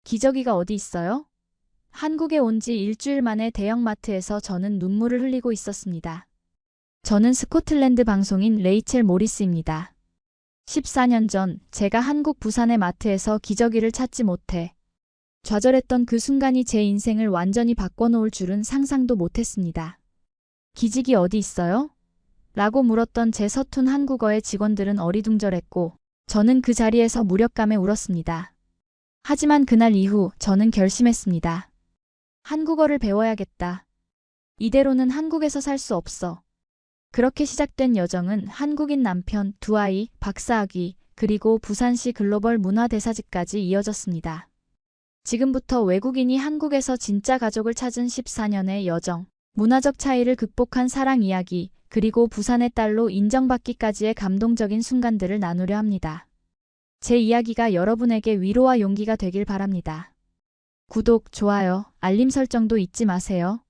기저귀가 어디 있어요? 한국에 온 지 일주일 만에 대형마트에서 저는 눈물을 흘리고 있었습니다. 저는 스코틀랜드 방송인 레이첼 모리스입니다. 14년 전 제가 한국 부산의 마트에서 기저귀를 찾지 못해 좌절했던 그 순간이 제 인생을 완전히 바꿔놓을 줄은 상상도 못했습니다. 기저귀 어디 있어요? 라고 물었던 제 서툰 한국어의 직원들은 어리둥절했고 저는 그 자리에서 무력감에 울었습니다. 하지만 그날 이후 저는 결심했습니다. 한국어를 배워야겠다. 이대로는 한국에서 살 수 없어. 그렇게 시작된 여정은 한국인 남편, 두 아이, 박사학위, 그리고 부산시 글로벌 문화대사직까지 이어졌습니다. 지금부터 외국인이 한국에서 진짜 가족을 찾은 14년의 여정, 문화적 차이를 극복한 사랑 이야기, 그리고 부산의 딸로 인정받기까지의 감동적인 순간들을 나누려 합니다. 제 이야기가 여러분에게 위로와 용기가 되길 바랍니다. 구독, 좋아요, 알림 설정도 잊지 마세요.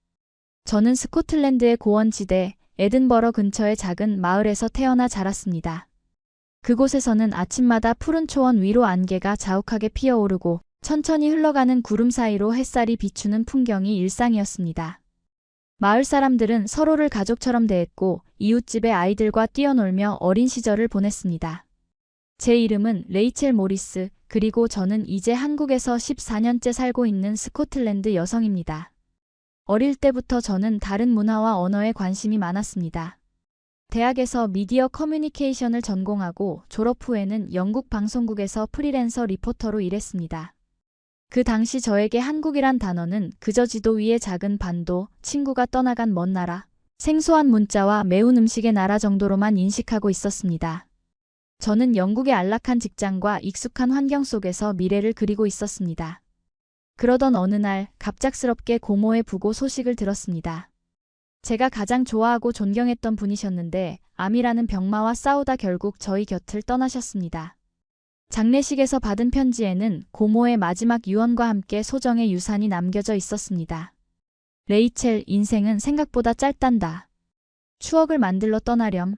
저는 스코틀랜드의 고원지대, 에든버러 근처의 작은 마을에서 태어나 자랐습니다. 그곳에서는 아침마다 푸른 초원 위로 안개가 자욱하게 피어오르고 천천히 흘러가는 구름 사이로 햇살이 비추는 풍경이 일상이었습니다. 마을 사람들은 서로를 가족처럼 대했고 이웃집의 아이들과 뛰어놀며 어린 시절을 보냈습니다. 제 이름은 레이첼 모리스, 그리고 저는 이제 한국에서 14년째 살고 있는 스코틀랜드 여성입니다. 어릴 때부터 저는 다른 문화와 언어에 관심이 많았습니다. 대학에서 미디어 커뮤니케이션을 전공하고 졸업 후에는 영국 방송국에서 프리랜서 리포터로 일했습니다. 그 당시 저에게 한국이란 단어는 그저 지도 위의 작은 반도, 친구가 떠나간 먼 나라, 생소한 문자와 매운 음식의 나라 정도로만 인식하고 있었습니다. 저는 영국의 안락한 직장과 익숙한 환경 속에서 미래를 그리고 있었습니다. 그러던 어느 날 갑작스럽게 고모의 부고 소식을 들었습니다. 제가 가장 좋아하고 존경했던 분이셨는데 암이라는 병마와 싸우다 결국 저희 곁을 떠나셨습니다. 장례식에서 받은 편지에는 고모의 마지막 유언과 함께 소정의 유산이 남겨져 있었습니다. 레이첼, 인생은 생각보다 짧단다. 추억을 만들러 떠나렴.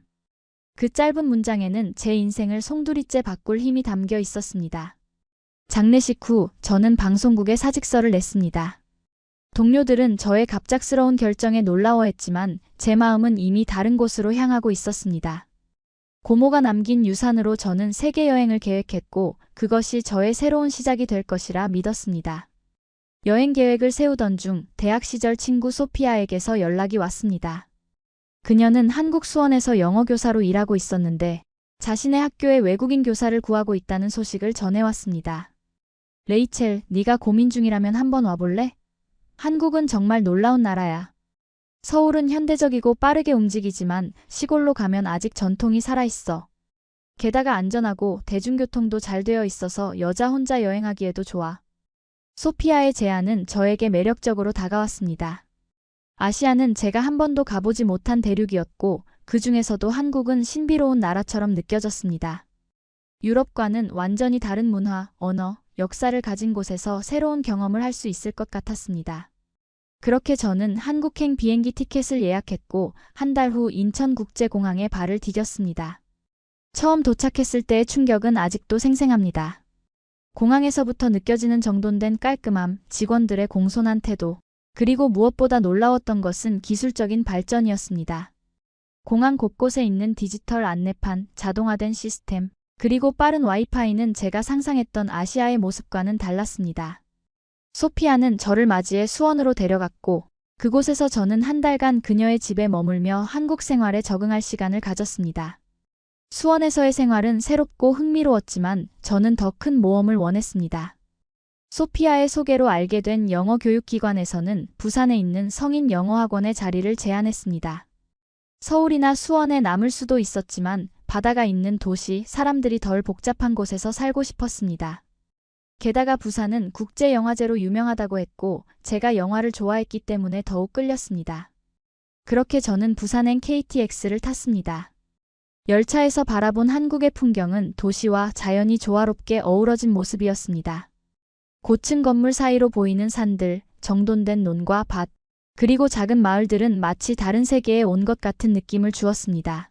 그 짧은 문장에는 제 인생을 송두리째 바꿀 힘이 담겨 있었습니다. 장례식 후 저는 방송국에 사직서를 냈습니다. 동료들은 저의 갑작스러운 결정에 놀라워했지만 제 마음은 이미 다른 곳으로 향하고 있었습니다. 고모가 남긴 유산으로 저는 세계 여행을 계획했고 그것이 저의 새로운 시작이 될 것이라 믿었습니다. 여행 계획을 세우던 중 대학 시절 친구 소피아에게서 연락이 왔습니다. 그녀는 한국 수원에서 영어 교사로 일하고 있었는데 자신의 학교에 외국인 교사를 구하고 있다는 소식을 전해왔습니다. 레이첼, 네가 고민 중이라면 한번 와볼래? 한국은 정말 놀라운 나라야. 서울은 현대적이고 빠르게 움직이지만 시골로 가면 아직 전통이 살아있어. 게다가 안전하고 대중교통도 잘 되어 있어서 여자 혼자 여행하기에도 좋아. 소피아의 제안은 저에게 매력적으로 다가왔습니다. 아시아는 제가 한 번도 가보지 못한 대륙이었고 그 중에서도 한국은 신비로운 나라처럼 느껴졌습니다. 유럽과는 완전히 다른 문화, 언어, 역사를 가진 곳에서 새로운 경험을 할 수 있을 것 같았습니다. 그렇게 저는 한국행 비행기 티켓을 예약했고 한 달 후 인천국제공항에 발을 디뎠습니다. 처음 도착했을 때의 충격은 아직도 생생합니다. 공항에서부터 느껴지는 정돈된 깔끔함, 직원들의 공손한 태도, 그리고 무엇보다 놀라웠던 것은 기술적인 발전이었습니다. 공항 곳곳에 있는 디지털 안내판, 자동화된 시스템, 그리고 빠른 와이파이는 제가 상상했던 아시아의 모습과는 달랐습니다. 소피아는 저를 맞이해 수원으로 데려갔고 그곳에서 저는 한 달간 그녀의 집에 머물며 한국 생활에 적응할 시간을 가졌습니다. 수원에서의 생활은 새롭고 흥미로웠지만 저는 더 큰 모험을 원했습니다. 소피아의 소개로 알게 된 영어 교육기관에서는 부산에 있는 성인 영어학원의 자리를 제안했습니다. 서울이나 수원에 남을 수도 있었지만 바다가 있는 도시, 사람들이 덜 복잡한 곳에서 살고 싶었습니다. 게다가 부산은 국제영화제로 유명하다고 했고 제가 영화를 좋아했기 때문에 더욱 끌렸습니다. 그렇게 저는 부산행 KTX를 탔습니다. 열차에서 바라본 한국의 풍경은 도시와 자연이 조화롭게 어우러진 모습이었습니다. 고층 건물 사이로 보이는 산들, 정돈된 논과 밭, 그리고 작은 마을들은 마치 다른 세계에 온 것 같은 느낌을 주었습니다.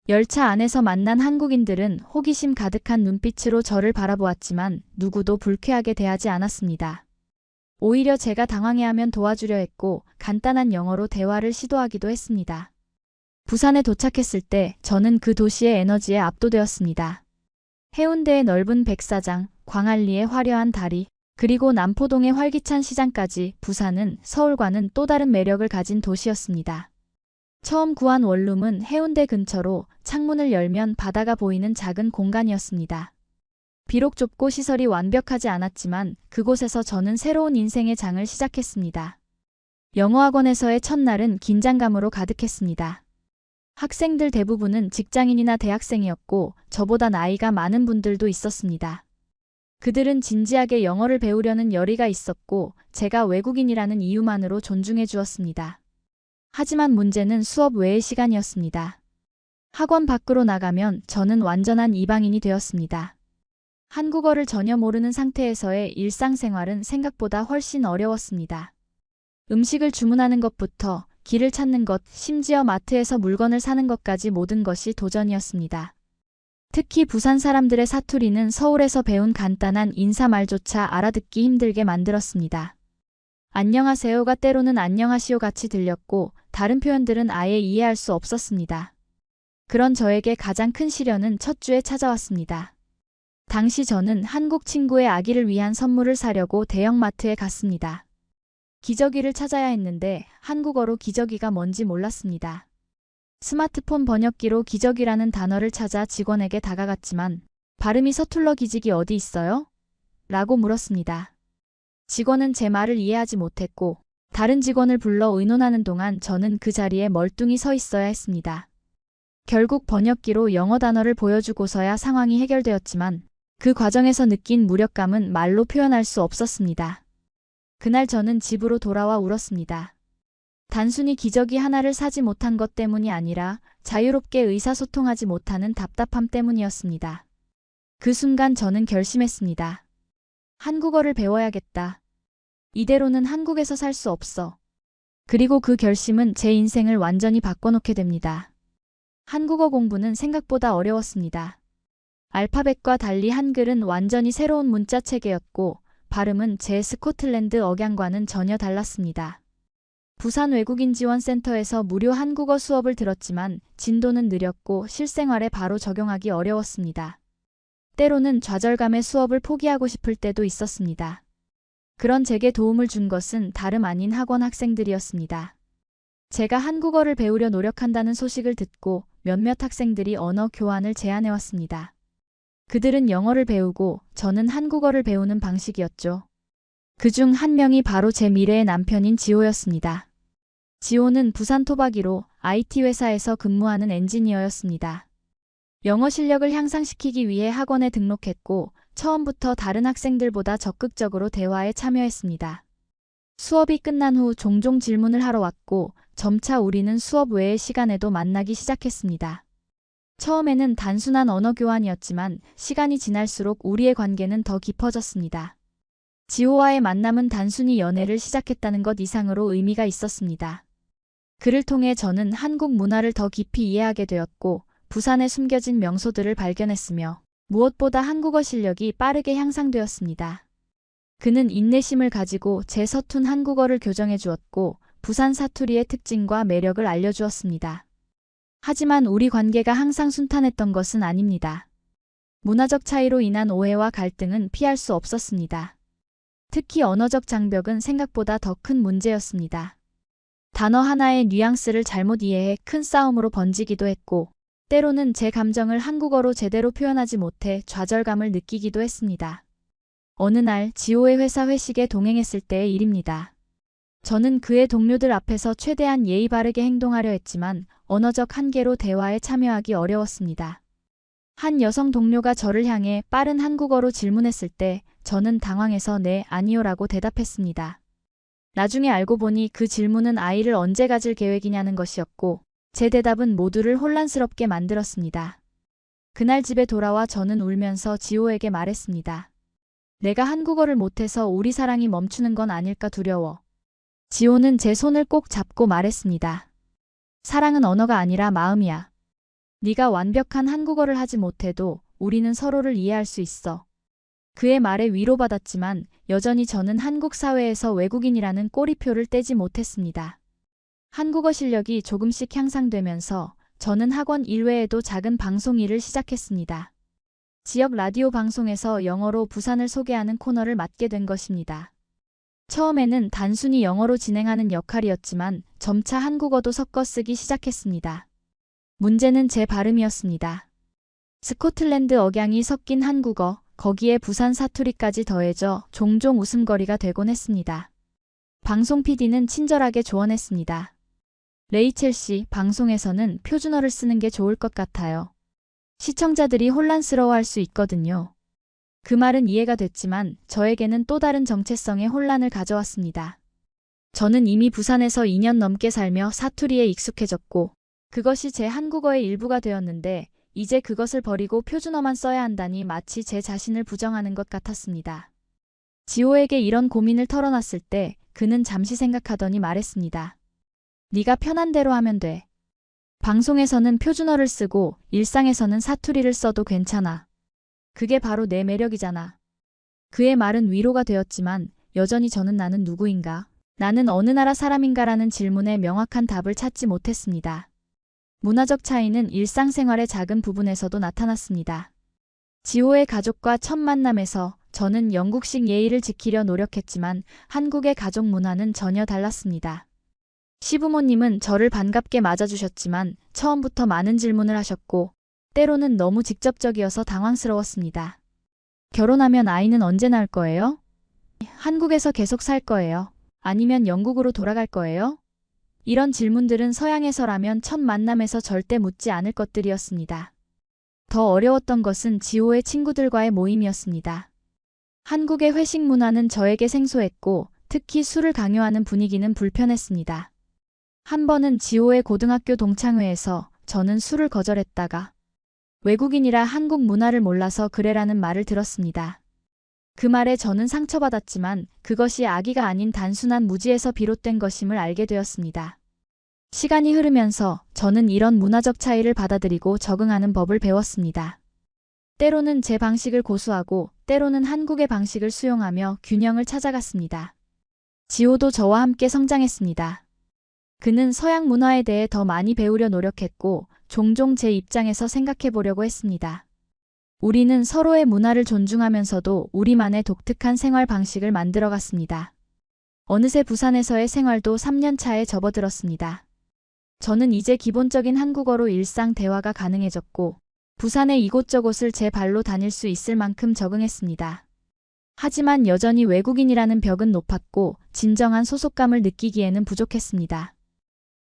열차 안에서 만난 한국인들은 호기심 가득한 눈빛으로 저를 바라보았지만 누구도 불쾌하게 대하지 않았습니다. 오히려 제가 당황해하면 도와주려 했고 간단한 영어로 대화를 시도하기도 했습니다. 부산에 도착했을 때 저는 그 도시의 에너지에 압도되었습니다. 해운대의 넓은 백사장, 광안리의 화려한 다리, 그리고 남포동의 활기찬 시장까지 부산은 서울과는 또 다른 매력을 가진 도시였습니다. 처음 구한 원룸은 해운대 근처로 창문을 열면 바다가 보이는 작은 공간이었습니다. 비록 좁고 시설이 완벽하지 않았지만 그곳에서 저는 새로운 인생의 장을 시작했습니다. 영어학원에서의 첫날은 긴장감으로 가득했습니다. 학생들 대부분은 직장인이나 대학생이었고 저보다 나이가 많은 분들도 있었습니다. 그들은 진지하게 영어를 배우려는 열의가 있었고 제가 외국인이라는 이유만으로 존중해 주었습니다. 하지만 문제는 수업 외의 시간이었습니다. 학원 밖으로 나가면 저는 완전한 이방인이 되었습니다. 한국어를 전혀 모르는 상태에서의 일상생활은 생각보다 훨씬 어려웠습니다. 음식을 주문하는 것부터 길을 찾는 것, 심지어 마트에서 물건을 사는 것까지 모든 것이 도전이었습니다. 특히 부산 사람들의 사투리는 서울에서 배운 간단한 인사말조차 알아듣기 힘들게 만들었습니다. 안녕하세요가 때로는 안녕하시오 같이 들렸고 다른 표현들은 아예 이해할 수 없었습니다. 그런 저에게 가장 큰 시련은 첫 주에 찾아왔습니다. 당시 저는 한국 친구의 아기를 위한 선물을 사려고 대형마트에 갔습니다. 기저귀를 찾아야 했는데 한국어로 기저귀가 뭔지 몰랐습니다. 스마트폰 번역기로 기저귀라는 단어를 찾아 직원에게 다가갔지만 발음이 서툴러 기직이 어디 있어요? 라고 물었습니다. 직원은 제 말을 이해하지 못했고 다른 직원을 불러 의논하는 동안 저는 그 자리에 멀뚱히 서 있어야 했습니다. 결국 번역기로 영어 단어를 보여주고서야 상황이 해결되었지만 그 과정에서 느낀 무력감은 말로 표현할 수 없었습니다. 그날 저는 집으로 돌아와 울었습니다. 단순히 기저귀 하나를 사지 못한 것 때문이 아니라 자유롭게 의사소통하지 못하는 답답함 때문이었습니다. 그 순간 저는 결심했습니다. 한국어를 배워야겠다. 이대로는 한국에서 살 수 없어. 그리고 그 결심은 제 인생을 완전히 바꿔놓게 됩니다. 한국어 공부는 생각보다 어려웠습니다. 알파벳과 달리 한글은 완전히 새로운 문자 체계였고 발음은 제 스코틀랜드 억양과는 전혀 달랐습니다. 부산 외국인 지원센터에서 무료 한국어 수업을 들었지만 진도는 느렸고 실생활에 바로 적용하기 어려웠습니다. 때로는 좌절감에 수업을 포기하고 싶을 때도 있었습니다. 그런 제게 도움을 준 것은 다름 아닌 학원 학생들이었습니다. 제가 한국어를 배우려 노력한다는 소식을 듣고 몇몇 학생들이 언어 교환을 제안해왔습니다. 그들은 영어를 배우고 저는 한국어를 배우는 방식이었죠. 그중 한 명이 바로 제 미래의 남편인 지호였습니다. 지호는 부산 토박이로 IT 회사에서 근무하는 엔지니어였습니다. 영어 실력을 향상시키기 위해 학원에 등록했고 처음부터 다른 학생들보다 적극적으로 대화에 참여했습니다. 수업이 끝난 후 종종 질문을 하러 왔고 점차 우리는 수업 외의 시간에도 만나기 시작했습니다. 처음에는 단순한 언어 교환이었지만 시간이 지날수록 우리의 관계는 더 깊어졌습니다. 지호와의 만남은 단순히 연애를 시작했다는 것 이상으로 의미가 있었습니다. 그를 통해 저는 한국 문화를 더 깊이 이해하게 되었고 부산에 숨겨진 명소들을 발견했으며 무엇보다 한국어 실력이 빠르게 향상되었습니다. 그는 인내심을 가지고 제 서툰 한국어를 교정해 주었고 부산 사투리의 특징과 매력을 알려주었습니다. 하지만 우리 관계가 항상 순탄했던 것은 아닙니다. 문화적 차이로 인한 오해와 갈등은 피할 수 없었습니다. 특히 언어적 장벽은 생각보다 더 큰 문제였습니다. 단어 하나의 뉘앙스를 잘못 이해해 큰 싸움으로 번지기도 했고 때로는 제 감정을 한국어로 제대로 표현하지 못해 좌절감을 느끼기도 했습니다. 어느 날 지호의 회사 회식에 동행했을 때의 일입니다. 저는 그의 동료들 앞에서 최대한 예의 바르게 행동하려 했지만 언어적 한계로 대화에 참여하기 어려웠습니다. 한 여성 동료가 저를 향해 빠른 한국어로 질문했을 때 저는 당황해서 네, 아니요라고 대답했습니다. 나중에 알고 보니 그 질문은 아이를 언제 가질 계획이냐는 것이었고 제 대답은 모두를 혼란스럽게 만들었습니다. 그날 집에 돌아와 저는 울면서 지호에게 말했습니다. 내가 한국어를 못해서 우리 사랑이 멈추는 건 아닐까 두려워. 지호는 제 손을 꼭 잡고 말했습니다. 사랑은 언어가 아니라 마음이야. 네가 완벽한 한국어를 하지 못해도 우리는 서로를 이해할 수 있어. 그의 말에 위로받았지만 여전히 저는 한국 사회에서 외국인이라는 꼬리표를 떼지 못했습니다. 한국어 실력이 조금씩 향상되면서 저는 학원 일외에도 작은 방송 일을 시작했습니다. 지역 라디오 방송에서 영어로 부산을 소개하는 코너를 맡게 된 것입니다. 처음에는 단순히 영어로 진행하는 역할이었지만 점차 한국어도 섞어 쓰기 시작했습니다. 문제는 제 발음이었습니다. 스코틀랜드 억양이 섞인 한국어, 거기에 부산 사투리까지 더해져 종종 웃음거리가 되곤 했습니다. 방송 PD는 친절하게 조언했습니다. 레이첼 씨, 방송에서는 표준어를 쓰는 게 좋을 것 같아요. 시청자들이 혼란스러워할 수 있거든요. 그 말은 이해가 됐지만 저에게는 또 다른 정체성의 혼란을 가져왔습니다. 저는 이미 부산에서 2년 넘게 살며 사투리에 익숙해졌고 그것이 제 한국어의 일부가 되었는데 이제 그것을 버리고 표준어만 써야 한다니 마치 제 자신을 부정하는 것 같았습니다. 지호에게 이런 고민을 털어놨을 때 그는 잠시 생각하더니 말했습니다. 네가 편한 대로 하면 돼. 방송에서는 표준어를 쓰고 일상에서는 사투리를 써도 괜찮아. 그게 바로 내 매력이잖아. 그의 말은 위로가 되었지만 여전히 저는 나는 누구인가? 나는 어느 나라 사람인가라는 질문에 명확한 답을 찾지 못했습니다. 문화적 차이는 일상생활의 작은 부분에서도 나타났습니다. 지호의 가족과 첫 만남에서 저는 영국식 예의를 지키려 노력했지만 한국의 가족 문화는 전혀 달랐습니다. 시부모님은 저를 반갑게 맞아주셨지만 처음부터 많은 질문을 하셨고 때로는 너무 직접적이어서 당황스러웠습니다. 결혼하면 아이는 언제 낳을 거예요? 한국에서 계속 살 거예요? 아니면 영국으로 돌아갈 거예요? 이런 질문들은 서양에서라면 첫 만남에서 절대 묻지 않을 것들이었습니다. 더 어려웠던 것은 지호의 친구들과의 모임이었습니다. 한국의 회식 문화는 저에게 생소했고 특히 술을 강요하는 분위기는 불편했습니다. 한 번은 지호의 고등학교 동창회에서 저는 술을 거절했다가 외국인이라 한국 문화를 몰라서 그래라는 말을 들었습니다. 그 말에 저는 상처받았지만 그것이 악의가 아닌 단순한 무지에서 비롯된 것임을 알게 되었습니다. 시간이 흐르면서 저는 이런 문화적 차이를 받아들이고 적응하는 법을 배웠습니다. 때로는 제 방식을 고수하고 때로는 한국의 방식을 수용하며 균형을 찾아갔습니다. 지호도 저와 함께 성장했습니다. 그는 서양 문화에 대해 더 많이 배우려 노력했고 종종 제 입장에서 생각해 보려고 했습니다. 우리는 서로의 문화를 존중하면서도 우리만의 독특한 생활 방식을 만들어갔습니다. 어느새 부산에서의 생활도 3년 차에 접어들었습니다. 저는 이제 기본적인 한국어로 일상 대화가 가능해졌고 부산의 이곳저곳을 제 발로 다닐 수 있을 만큼 적응했습니다. 하지만 여전히 외국인이라는 벽은 높았고 진정한 소속감을 느끼기에는 부족했습니다.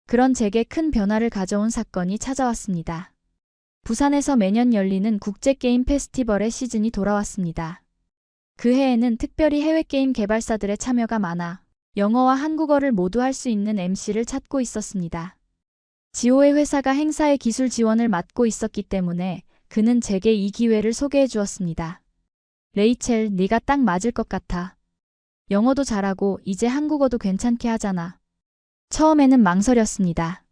그런 제게 큰 변화를 가져온 사건이 찾아왔습니다. 부산에서 매년 열리는 국제게임 페스티벌의 시즌이 돌아왔습니다. 그 해에는 특별히 해외게임 개발사들의 참여가 많아 영어와 한국어를 모두 할 수 있는 MC를 찾고 있었습니다. 지호의 회사가 행사의 기술 지원을 맡고 있었기 때문에 그는 제게 이 기회를 소개해 주었습니다. 레이첼, 네가 딱 맞을 것 같아. 영어도 잘하고 이제 한국어도 괜찮게 하잖아. 처음에는 망설였습니다.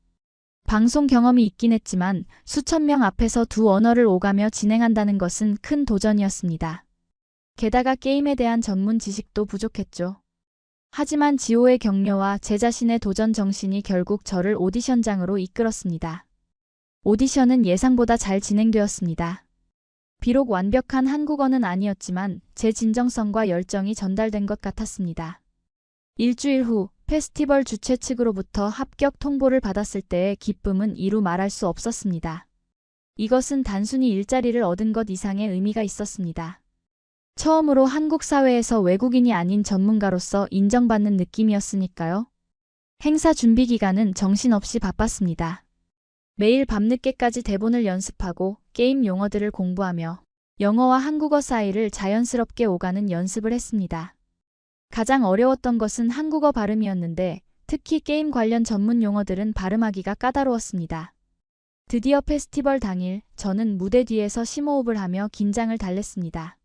방송 경험이 있긴 했지만 수천 명 앞에서 두 언어를 오가며 진행한다는 것은 큰 도전이었습니다. 게다가 게임에 대한 전문 지식도 부족했죠. 하지만 지호의 격려와 제 자신의 도전 정신이 결국 저를 오디션장으로 이끌었습니다. 오디션은 예상보다 잘 진행되었습니다. 비록 완벽한 한국어는 아니었지만 제 진정성과 열정이 전달된 것 같았습니다. 일주일 후 페스티벌 주최 측으로부터 합격 통보를 받았을 때의 기쁨은 이루 말할 수 없었습니다. 이것은 단순히 일자리를 얻은 것 이상의 의미가 있었습니다. 처음으로 한국 사회에서 외국인이 아닌 전문가로서 인정받는 느낌이었으니까요. 행사 준비 기간은 정신없이 바빴습니다. 매일 밤늦게까지 대본을 연습하고 게임 용어들을 공부하며 영어와 한국어 사이를 자연스럽게 오가는 연습을 했습니다. 가장 어려웠던 것은 한국어 발음이었는데 특히 게임 관련 전문 용어들은 발음하기가 까다로웠습니다. 드디어 페스티벌 당일 저는 무대 뒤에서 심호흡을 하며 긴장을 달랬습니다.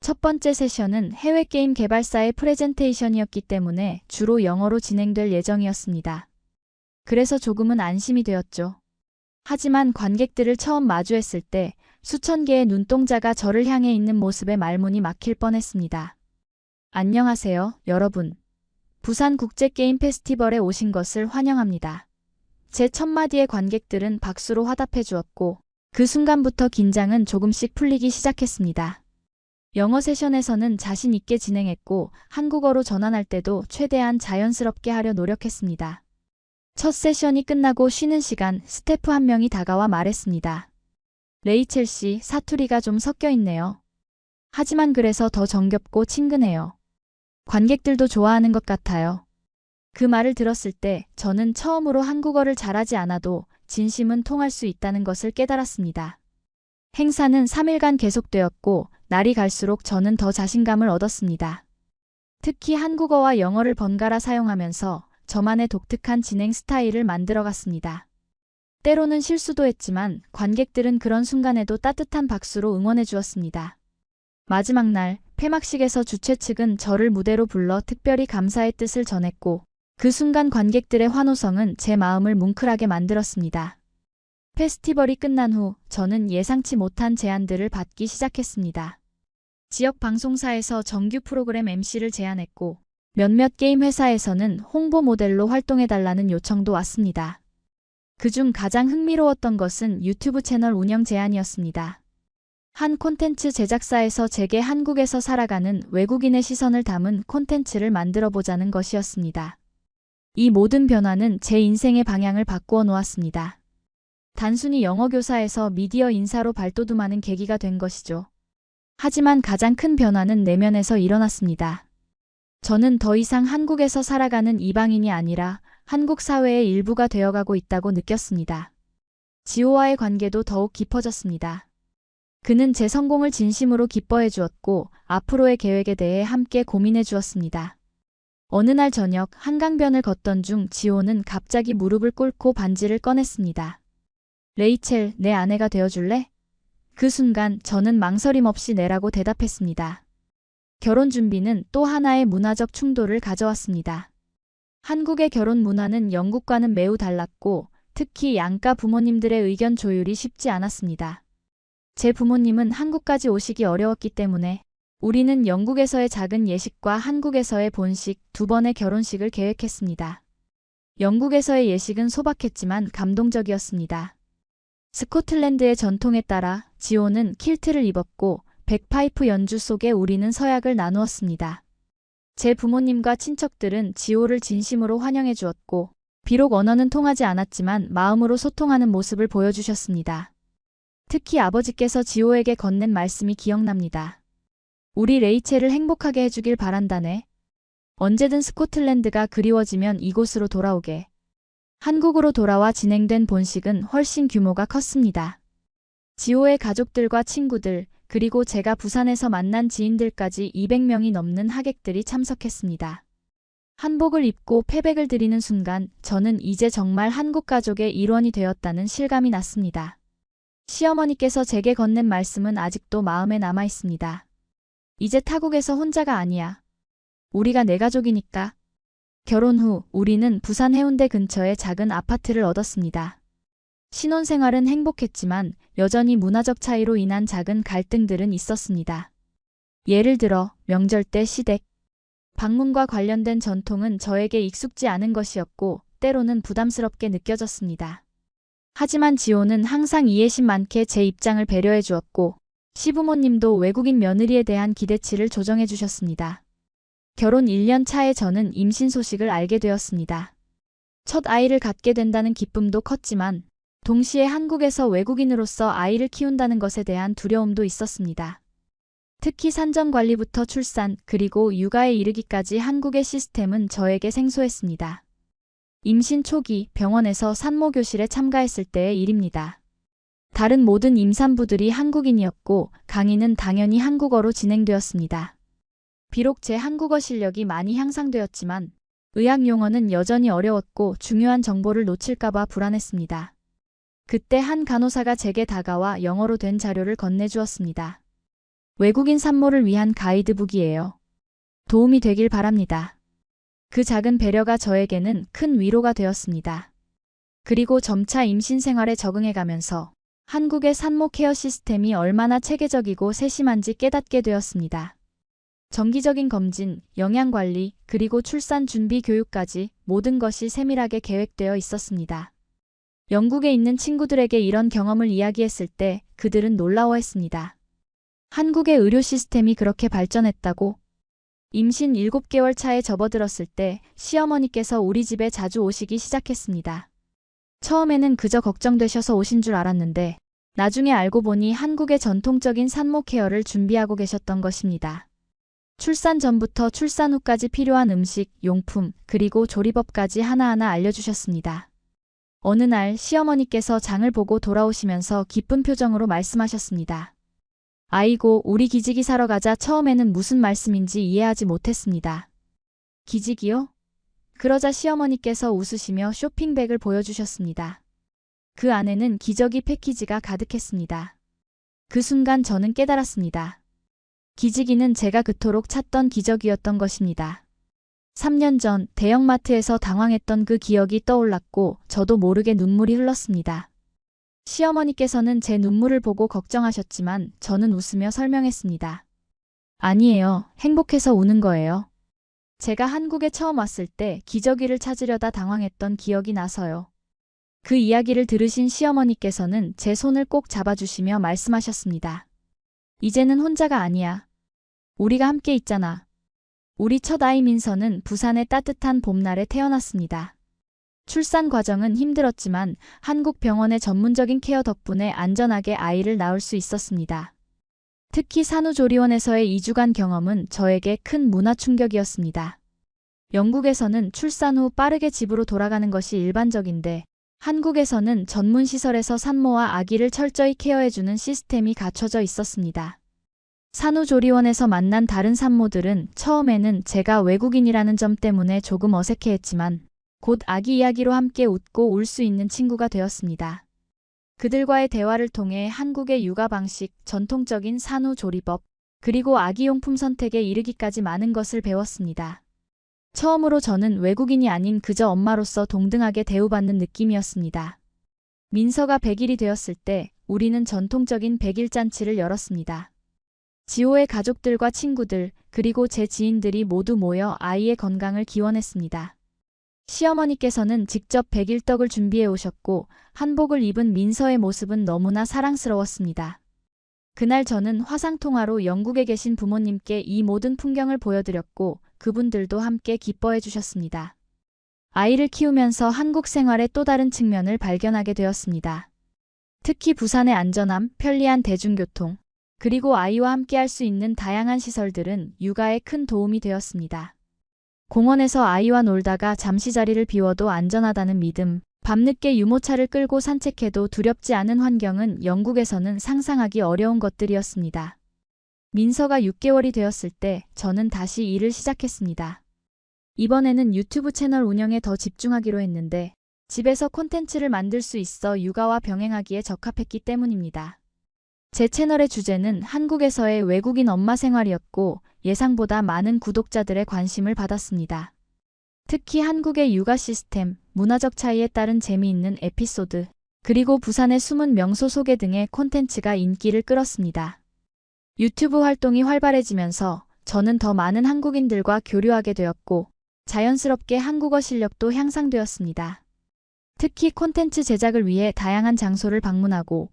첫 번째 세션은 해외 게임 개발사의 프레젠테이션이었기 때문에 주로 영어로 진행될 예정이었습니다. 그래서 조금은 안심이 되었죠. 하지만 관객들을 처음 마주했을 때 수천 개의 눈동자가 저를 향해 있는 모습에 말문이 막힐 뻔했습니다. 안녕하세요, 여러분. 부산국제게임 페스티벌에 오신 것을 환영합니다. 제 첫 마디에 관객들은 박수로 화답해 주었고 그 순간부터 긴장은 조금씩 풀리기 시작했습니다. 영어 세션에서는 자신 있게 진행했고 한국어로 전환할 때도 최대한 자연스럽게 하려 노력했습니다. 첫 세션이 끝나고 쉬는 시간 스태프 한 명이 다가와 말했습니다. 레이첼 씨, 사투리가 좀 섞여 있네요. 하지만 그래서 더 정겹고 친근해요. 관객들도 좋아하는 것 같아요. 그 말을 들었을 때 저는 처음으로 한국어를 잘하지 않아도 진심은 통할 수 있다는 것을 깨달았습니다. 행사는 3일간 계속되었고 날이 갈수록 저는 더 자신감을 얻었습니다. 특히 한국어와 영어를 번갈아 사용하면서 저만의 독특한 진행 스타일을 만들어갔습니다. 때로는 실수도 했지만 관객들은 그런 순간에도 따뜻한 박수로 응원해 주었습니다. 마지막 날 폐막식에서 주최 측은 저를 무대로 불러 특별히 감사의 뜻을 전했고 그 순간 관객들의 환호성은 제 마음을 뭉클하게 만들었습니다. 페스티벌이 끝난 후 저는 예상치 못한 제안들을 받기 시작했습니다. 지역 방송사에서 정규 프로그램 MC를 제안했고 몇몇 게임 회사에서는 홍보 모델로 활동해달라는 요청도 왔습니다. 그중 가장 흥미로웠던 것은 유튜브 채널 운영 제안이었습니다. 한 콘텐츠 제작사에서 제게 한국에서 살아가는 외국인의 시선을 담은 콘텐츠를 만들어 보자는 것이었습니다. 이 모든 변화는 제 인생의 방향을 바꾸어 놓았습니다. 단순히 영어 교사에서 미디어 인사로 발돋움하는 계기가 된 것이죠. 하지만 가장 큰 변화는 내면에서 일어났습니다. 저는 더 이상 한국에서 살아가는 이방인이 아니라 한국 사회의 일부가 되어가고 있다고 느꼈습니다. 지호와의 관계도 더욱 깊어졌습니다. 그는 제 성공을 진심으로 기뻐해 주었고 앞으로의 계획에 대해 함께 고민해 주었습니다. 어느 날 저녁 한강변을 걷던 중 지호는 갑자기 무릎을 꿇고 반지를 꺼냈습니다. 레이첼, 내 아내가 되어줄래? 그 순간 저는 망설임 없이 네라고 대답했습니다. 결혼 준비는 또 하나의 문화적 충돌을 가져왔습니다. 한국의 결혼 문화는 영국과는 매우 달랐고 특히 양가 부모님들의 의견 조율이 쉽지 않았습니다. 제 부모님은 한국까지 오시기 어려웠기 때문에 우리는 영국에서의 작은 예식과 한국에서의 본식 두 번의 결혼식을 계획했습니다. 영국에서의 예식은 소박했지만 감동적이었습니다. 스코틀랜드의 전통에 따라 지호는 킬트를 입었고 백파이프 연주 속에 우리는 서약을 나누었습니다. 제 부모님과 친척들은 지호를 진심으로 환영해 주었고 비록 언어는 통하지 않았지만 마음으로 소통하는 모습을 보여주셨습니다. 특히 아버지께서 지호에게 건넨 말씀이 기억납니다. 우리 레이첼을 행복하게 해주길 바란다네. 언제든 스코틀랜드가 그리워지면 이곳으로 돌아오게. 한국으로 돌아와 진행된 본식은 훨씬 규모가 컸습니다. 지호의 가족들과 친구들, 그리고 제가 부산에서 만난 지인들까지 200명이 넘는 하객들이 참석했습니다. 한복을 입고 패백을 드리는 순간 저는 이제 정말 한국 가족의 일원이 되었다는 실감이 났습니다. 시어머니께서 제게 건넨 말씀은 아직도 마음에 남아 있습니다. 이제 타국에서 혼자가 아니야. 우리가 내 가족이니까. 결혼 후 우리는 부산 해운대 근처의 작은 아파트를 얻었습니다. 신혼생활은 행복했지만 여전히 문화적 차이로 인한 작은 갈등들은 있었습니다. 예를 들어 명절 때 시댁, 방문과 관련된 전통은 저에게 익숙지 않은 것이었고 때로는 부담스럽게 느껴졌습니다. 하지만 지호는 항상 이해심 많게 제 입장을 배려해 주었고 시부모님도 외국인 며느리에 대한 기대치를 조정해 주셨습니다. 결혼 1년 차에 저는 임신 소식을 알게 되었습니다. 첫 아이를 갖게 된다는 기쁨도 컸지만 동시에 한국에서 외국인으로서 아이를 키운다는 것에 대한 두려움도 있었습니다. 특히 산전 관리부터 출산 그리고 육아에 이르기까지 한국의 시스템은 저에게 생소했습니다. 임신 초기 병원에서 산모교실에 참가했을 때의 일입니다. 다른 모든 임산부들이 한국인이었고 강의는 당연히 한국어로 진행되었습니다. 비록 제 한국어 실력이 많이 향상되었지만 의학 용어는 여전히 어려웠고 중요한 정보를 놓칠까봐 불안했습니다. 그때 한 간호사가 제게 다가와 영어로 된 자료를 건네주었습니다. 외국인 산모를 위한 가이드북이에요. 도움이 되길 바랍니다. 그 작은 배려가 저에게는 큰 위로가 되었습니다. 그리고 점차 임신 생활에 적응해가면서 한국의 산모 케어 시스템이 얼마나 체계적이고 세심한지 깨닫게 되었습니다. 정기적인 검진, 영양관리, 그리고 출산 준비 교육까지 모든 것이 세밀하게 계획되어 있었습니다. 영국에 있는 친구들에게 이런 경험을 이야기했을 때 그들은 놀라워했습니다. 한국의 의료 시스템이 그렇게 발전했다고? 임신 7개월 차에 접어들었을 때 시어머니께서 우리 집에 자주 오시기 시작했습니다. 처음에는 그저 걱정되셔서 오신 줄 알았는데 나중에 알고 보니 한국의 전통적인 산모 케어를 준비하고 계셨던 것입니다. 출산 전부터 출산 후까지 필요한 음식, 용품, 그리고 조리법까지 하나하나 알려주셨습니다. 어느 날 시어머니께서 장을 보고 돌아오시면서 기쁜 표정으로 말씀하셨습니다. 아이고, 우리 기지개 사러 가자. 처음에는 무슨 말씀인지 이해하지 못했습니다. 기지개요? 그러자 시어머니께서 웃으시며 쇼핑백을 보여주셨습니다. 그 안에는 기저귀 패키지가 가득했습니다. 그 순간 저는 깨달았습니다. 기지개는 제가 그토록 찾던 기저귀였던 것입니다. 3년 전 대형마트에서 당황했던 그 기억이 떠올랐고 저도 모르게 눈물이 흘렀습니다. 시어머니께서는 제 눈물을 보고 걱정하셨지만 저는 웃으며 설명했습니다. 아니에요. 행복해서 우는 거예요. 제가 한국에 처음 왔을 때 기저귀를 찾으려다 당황했던 기억이 나서요. 그 이야기를 들으신 시어머니께서는 제 손을 꼭 잡아주시며 말씀하셨습니다. 이제는 혼자가 아니야. 우리가 함께 있잖아. 우리 첫 아이 민서는 부산의 따뜻한 봄날에 태어났습니다. 출산 과정은 힘들었지만 한국 병원의 전문적인 케어 덕분에 안전하게 아이를 낳을 수 있었습니다. 특히 산후조리원에서의 2주간 경험은 저에게 큰 문화 충격이었습니다. 영국에서는 출산 후 빠르게 집으로 돌아가는 것이 일반적인데 한국에서는 전문 시설에서 산모와 아기를 철저히 케어해주는 시스템이 갖춰져 있었습니다. 산후조리원에서 만난 다른 산모들은 처음에는 제가 외국인이라는 점 때문에 조금 어색해했지만 곧 아기 이야기로 함께 웃고 울 수 있는 친구가 되었습니다. 그들과의 대화를 통해 한국의 육아 방식, 전통적인 산후조리법, 그리고 아기용품 선택에 이르기까지 많은 것을 배웠습니다. 처음으로 저는 외국인이 아닌 그저 엄마로서 동등하게 대우받는 느낌이었습니다. 민서가 100일이 되었을 때 우리는 전통적인 100일 잔치를 열었습니다. 지호의 가족들과 친구들, 그리고 제 지인들이 모두 모여 아이의 건강을 기원했습니다. 시어머니께서는 직접 100일 떡을 준비해 오셨고 한복을 입은 민서의 모습은 너무나 사랑스러웠습니다. 그날 저는 화상통화로 영국에 계신 부모님께 이 모든 풍경을 보여드렸고 그분들도 함께 기뻐해 주셨습니다. 아이를 키우면서 한국 생활의 또 다른 측면을 발견하게 되었습니다. 특히 부산의 안전함, 편리한 대중교통, 그리고 아이와 함께 할 수 있는 다양한 시설들은 육아에 큰 도움이 되었습니다. 공원에서 아이와 놀다가 잠시 자리를 비워도 안전하다는 믿음, 밤늦게 유모차를 끌고 산책해도 두렵지 않은 환경은 영국에서는 상상하기 어려운 것들이었습니다. 민서가 6개월이 되었을 때 저는 다시 일을 시작했습니다. 이번에는 유튜브 채널 운영에 더 집중하기로 했는데 집에서 콘텐츠를 만들 수 있어 육아와 병행하기에 적합했기 때문입니다. 제 채널의 주제는 한국에서의 외국인 엄마 생활이었고 예상보다 많은 구독자들의 관심을 받았습니다. 특히 한국의 육아 시스템, 문화적 차이에 따른 재미있는 에피소드, 그리고 부산의 숨은 명소 소개 등의 콘텐츠가 인기를 끌었습니다. 유튜브 활동이 활발해지면서 저는 더 많은 한국인들과 교류하게 되었고 자연스럽게 한국어 실력도 향상되었습니다. 특히 콘텐츠 제작을 위해 다양한 장소를 방문하고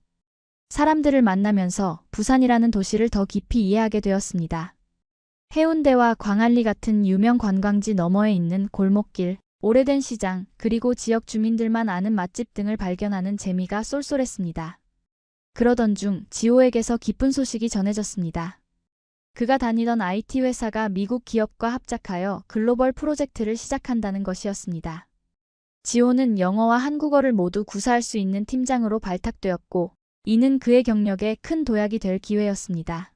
사람들을 만나면서 부산이라는 도시를 더 깊이 이해하게 되었습니다. 해운대와 광안리 같은 유명 관광지 너머에 있는 골목길, 오래된 시장, 그리고 지역 주민들만 아는 맛집 등을 발견하는 재미가 쏠쏠했습니다. 그러던 중 지호에게서 기쁜 소식이 전해졌습니다. 그가 다니던 IT 회사가 미국 기업과 합작하여 글로벌 프로젝트를 시작한다는 것이었습니다. 지호는 영어와 한국어를 모두 구사할 수 있는 팀장으로 발탁되었고 이는 그의 경력에 큰 도약이 될 기회였습니다.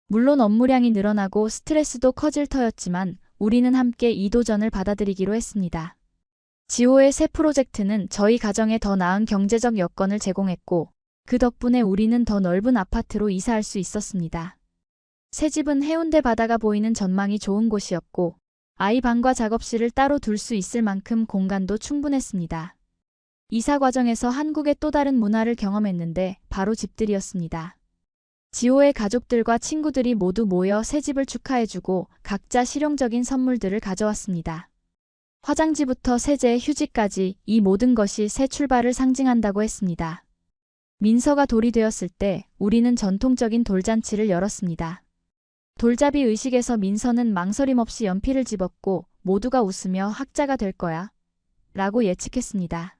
물론 업무량이 늘어나고 스트레스도 커질 터였지만 우리는 함께 이 도전을 받아들이기로 했습니다. 지호의 새 프로젝트는 저희 가정에 더 나은 경제적 여건을 제공했고 그 덕분에 우리는 더 넓은 아파트로 이사할 수 있었습니다. 새 집은 해운대 바다가 보이는 전망이 좋은 곳이었고 아이 방과 작업실을 따로 둘 수 있을 만큼 공간도 충분했습니다. 이사 과정에서 한국의 또 다른 문화를 경험했는데 바로 집들이였습니다. 지호의 가족들과 친구들이 모두 모여 새 집을 축하해주고 각자 실용적인 선물들을 가져왔습니다. 화장지부터 세제, 휴지까지 이 모든 것이 새 출발을 상징한다고 했습니다. 민서가 돌이 되었을 때 우리는 전통적인 돌잔치를 열었습니다. 돌잡이 의식에서 민서는 망설임 없이 연필을 집었고 모두가 웃으며 학자가 될 거야 라고 예측했습니다.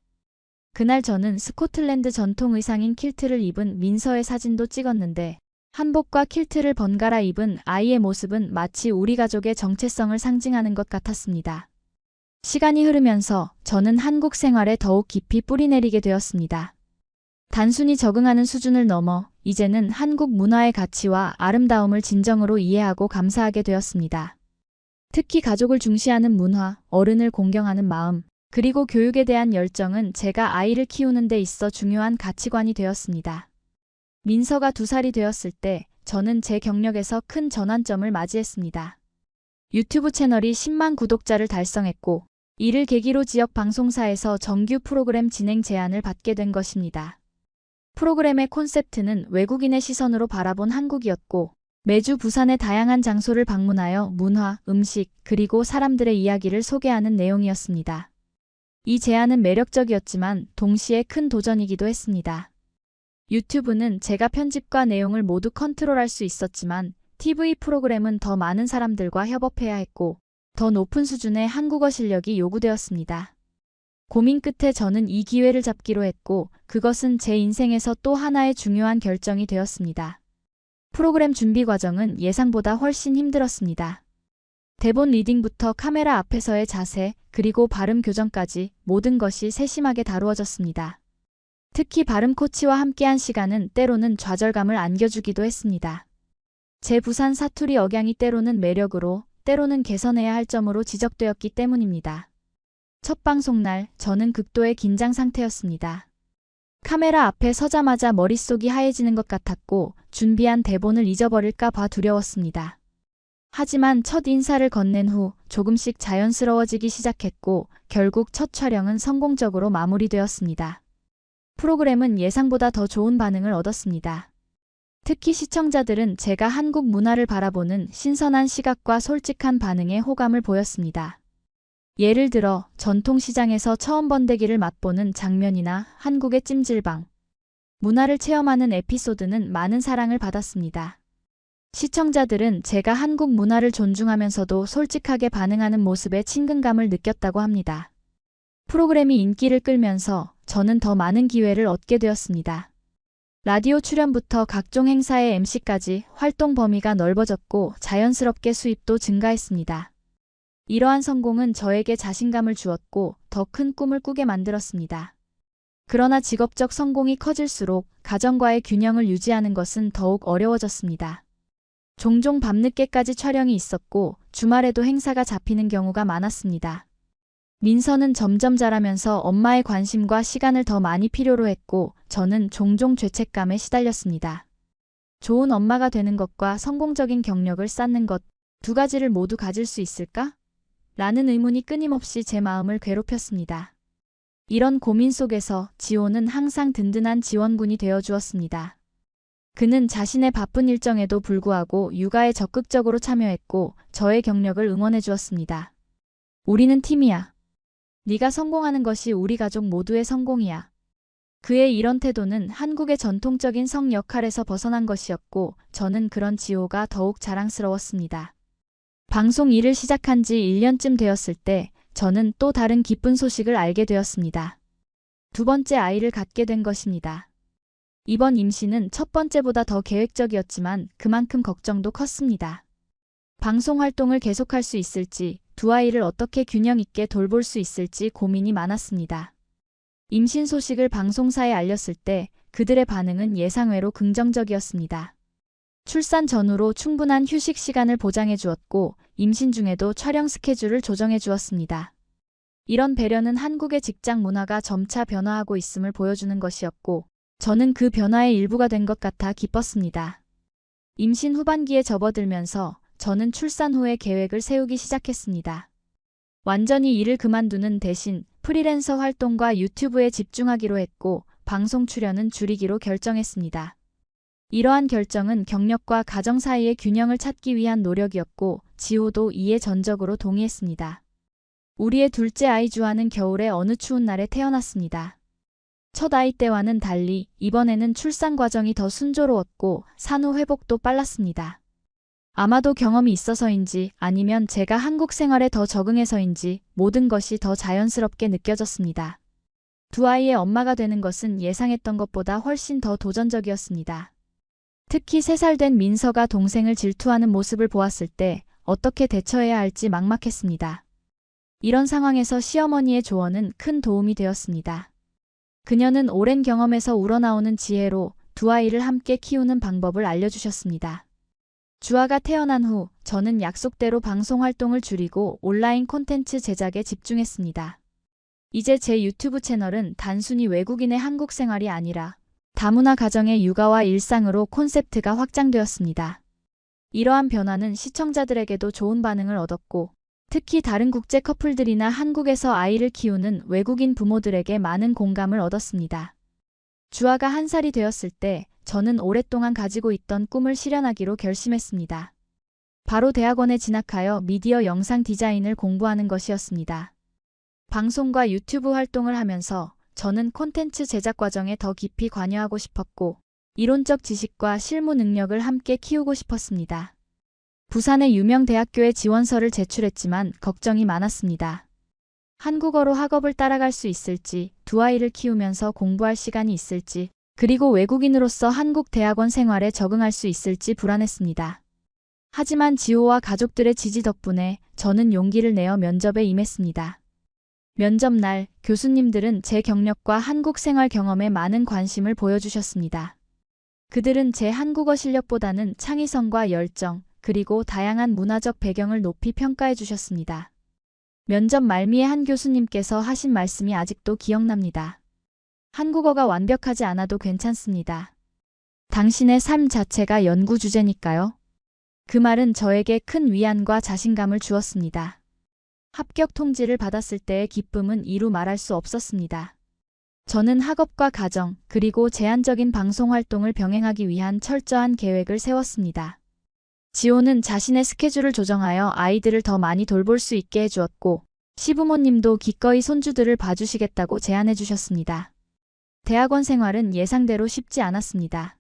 그날 저는 스코틀랜드 전통 의상인 킬트를 입은 민서의 사진도 찍었는데 한복과 킬트를 번갈아 입은 아이의 모습은 마치 우리 가족의 정체성을 상징하는 것 같았습니다. 시간이 흐르면서 저는 한국 생활에 더욱 깊이 뿌리내리게 되었습니다. 단순히 적응하는 수준을 넘어 이제는 한국 문화의 가치와 아름다움을 진정으로 이해하고 감사하게 되었습니다. 특히 가족을 중시하는 문화, 어른을 공경하는 마음, 그리고 교육에 대한 열정은 제가 아이를 키우는 데 있어 중요한 가치관이 되었습니다. 민서가 2살이 되었을 때 저는 제 경력에서 큰 전환점을 맞이했습니다. 유튜브 채널이 10만 구독자를 달성했고 이를 계기로 지역 방송사에서 정규 프로그램 진행 제안을 받게 된 것입니다. 프로그램의 콘셉트는 외국인의 시선으로 바라본 한국이었고 매주 부산의 다양한 장소를 방문하여 문화, 음식, 그리고 사람들의 이야기를 소개하는 내용이었습니다. 이 제안은 매력적이었지만 동시에 큰 도전이기도 했습니다. 유튜브는 제가 편집과 내용을 모두 컨트롤할 수 있었지만 TV 프로그램은 더 많은 사람들과 협업해야 했고 더 높은 수준의 한국어 실력이 요구되었습니다. 고민 끝에 저는 이 기회를 잡기로 했고 그것은 제 인생에서 또 하나의 중요한 결정이 되었습니다. 프로그램 준비 과정은 예상보다 훨씬 힘들었습니다. 대본 리딩부터 카메라 앞에서의 자세, 그리고 발음 교정까지 모든 것이 세심하게 다루어졌습니다. 특히 발음 코치와 함께한 시간은 때로는 좌절감을 안겨주기도 했습니다. 제 부산 사투리 억양이 때로는 매력으로, 때로는 개선해야 할 점으로 지적되었기 때문입니다. 첫 방송날 저는 극도의 긴장 상태였습니다. 카메라 앞에 서자마자 머릿속이 하얘지는 것 같았고 준비한 대본을 잊어버릴까 봐 두려웠습니다. 하지만 첫 인사를 건넨 후 조금씩 자연스러워지기 시작했고 결국 첫 촬영은 성공적으로 마무리되었습니다. 프로그램은 예상보다 더 좋은 반응을 얻었습니다. 특히 시청자들은 제가 한국 문화를 바라보는 신선한 시각과 솔직한 반응에 호감을 보였습니다. 예를 들어 전통시장에서 처음 번데기를 맛보는 장면이나 한국의 찜질방, 문화를 체험하는 에피소드는 많은 사랑을 받았습니다. 시청자들은 제가 한국 문화를 존중하면서도 솔직하게 반응하는 모습에 친근감을 느꼈다고 합니다. 프로그램이 인기를 끌면서 저는 더 많은 기회를 얻게 되었습니다. 라디오 출연부터 각종 행사의 MC까지 활동 범위가 넓어졌고 자연스럽게 수입도 증가했습니다. 이러한 성공은 저에게 자신감을 주었고 더 큰 꿈을 꾸게 만들었습니다. 그러나 직업적 성공이 커질수록 가정과의 균형을 유지하는 것은 더욱 어려워졌습니다. 종종 밤늦게까지 촬영이 있었고 주말에도 행사가 잡히는 경우가 많았습니다. 민서는 점점 자라면서 엄마의 관심과 시간을 더 많이 필요로 했고 저는 종종 죄책감에 시달렸습니다. 좋은 엄마가 되는 것과 성공적인 경력을 쌓는 것, 두 가지를 모두 가질 수 있을까? 라는 의문이 끊임없이 제 마음을 괴롭혔습니다. 이런 고민 속에서 지호는 항상 든든한 지원군이 되어주었습니다. 그는 자신의 바쁜 일정에도 불구하고 육아에 적극적으로 참여했고 저의 경력을 응원해 주었습니다. 우리는 팀이야. 네가 성공하는 것이 우리 가족 모두의 성공이야. 그의 이런 태도는 한국의 전통적인 성 역할에서 벗어난 것이었고 저는 그런 지호가 더욱 자랑스러웠습니다. 방송 일을 시작한 지 1년쯤 되었을 때 저는 또 다른 기쁜 소식을 알게 되었습니다. 2번째 아이를 갖게 된 것입니다. 이번 임신은 첫 번째보다 더 계획적이었지만 그만큼 걱정도 컸습니다. 방송 활동을 계속할 수 있을지, 두 아이를 어떻게 균형 있게 돌볼 수 있을지 고민이 많았습니다. 임신 소식을 방송사에 알렸을 때 그들의 반응은 예상외로 긍정적이었습니다. 출산 전후로 충분한 휴식 시간을 보장해 주었고 임신 중에도 촬영 스케줄을 조정해 주었습니다. 이런 배려는 한국의 직장 문화가 점차 변화하고 있음을 보여주는 것이었고 저는 그 변화의 일부가 된 것 같아 기뻤습니다. 임신 후반기에 접어들면서 저는 출산 후의 계획을 세우기 시작했습니다. 완전히 일을 그만두는 대신 프리랜서 활동과 유튜브에 집중하기로 했고 방송 출연은 줄이기로 결정했습니다. 이러한 결정은 경력과 가정 사이의 균형을 찾기 위한 노력이었고 지호도 이에 전적으로 동의했습니다. 우리의 둘째 아이 주아는 겨울의 어느 추운 날에 태어났습니다. 첫 아이 때와는 달리 이번에는 출산 과정이 더 순조로웠고 산후 회복도 빨랐습니다. 아마도 경험이 있어서인지 아니면 제가 한국 생활에 더 적응해서인지 모든 것이 더 자연스럽게 느껴졌습니다. 두 아이의 엄마가 되는 것은 예상했던 것보다 훨씬 더 도전적이었습니다. 특히 3살 된 민서가 동생을 질투하는 모습을 보았을 때 어떻게 대처해야 할지 막막했습니다. 이런 상황에서 시어머니의 조언은 큰 도움이 되었습니다. 그녀는 오랜 경험에서 우러나오는 지혜로 두 아이를 함께 키우는 방법을 알려주셨습니다. 주아가 태어난 후 저는 약속대로 방송 활동을 줄이고 온라인 콘텐츠 제작에 집중했습니다. 이제 제 유튜브 채널은 단순히 외국인의 한국 생활이 아니라 다문화 가정의 육아와 일상으로 콘셉트가 확장되었습니다. 이러한 변화는 시청자들에게도 좋은 반응을 얻었고 특히 다른 국제 커플들이나 한국에서 아이를 키우는 외국인 부모들에게 많은 공감을 얻었습니다. 주아가 1살이 되었을 때 저는 오랫동안 가지고 있던 꿈을 실현하기로 결심했습니다. 바로 대학원에 진학하여 미디어 영상 디자인을 공부하는 것이었습니다. 방송과 유튜브 활동을 하면서 저는 콘텐츠 제작 과정에 더 깊이 관여하고 싶었고 이론적 지식과 실무 능력을 함께 키우고 싶었습니다. 부산의 유명 대학교에 지원서를 제출했지만 걱정이 많았습니다. 한국어로 학업을 따라갈 수 있을지, 두 아이를 키우면서 공부할 시간이 있을지, 그리고 외국인으로서 한국 대학원 생활에 적응할 수 있을지 불안했습니다. 하지만 지호와 가족들의 지지 덕분에 저는 용기를 내어 면접에 임했습니다. 면접 날 교수님들은 제 경력과 한국 생활 경험에 많은 관심을 보여주셨습니다. 그들은 제 한국어 실력보다는 창의성과 열정, 그리고 다양한 문화적 배경을 높이 평가해 주셨습니다. 면접 말미에 한 교수님께서 하신 말씀이 아직도 기억납니다. 한국어가 완벽하지 않아도 괜찮습니다. 당신의 삶 자체가 연구 주제니까요. 그 말은 저에게 큰 위안과 자신감을 주었습니다. 합격 통지를 받았을 때의 기쁨은 이루 말할 수 없었습니다. 저는 학업과 가정, 그리고 제한적인 방송 활동을 병행하기 위한 철저한 계획을 세웠습니다. 지호는 자신의 스케줄을 조정하여 아이들을 더 많이 돌볼 수 있게 해주었고, 시부모님도 기꺼이 손주들을 봐주시겠다고 제안해 주셨습니다. 대학원 생활은 예상대로 쉽지 않았습니다.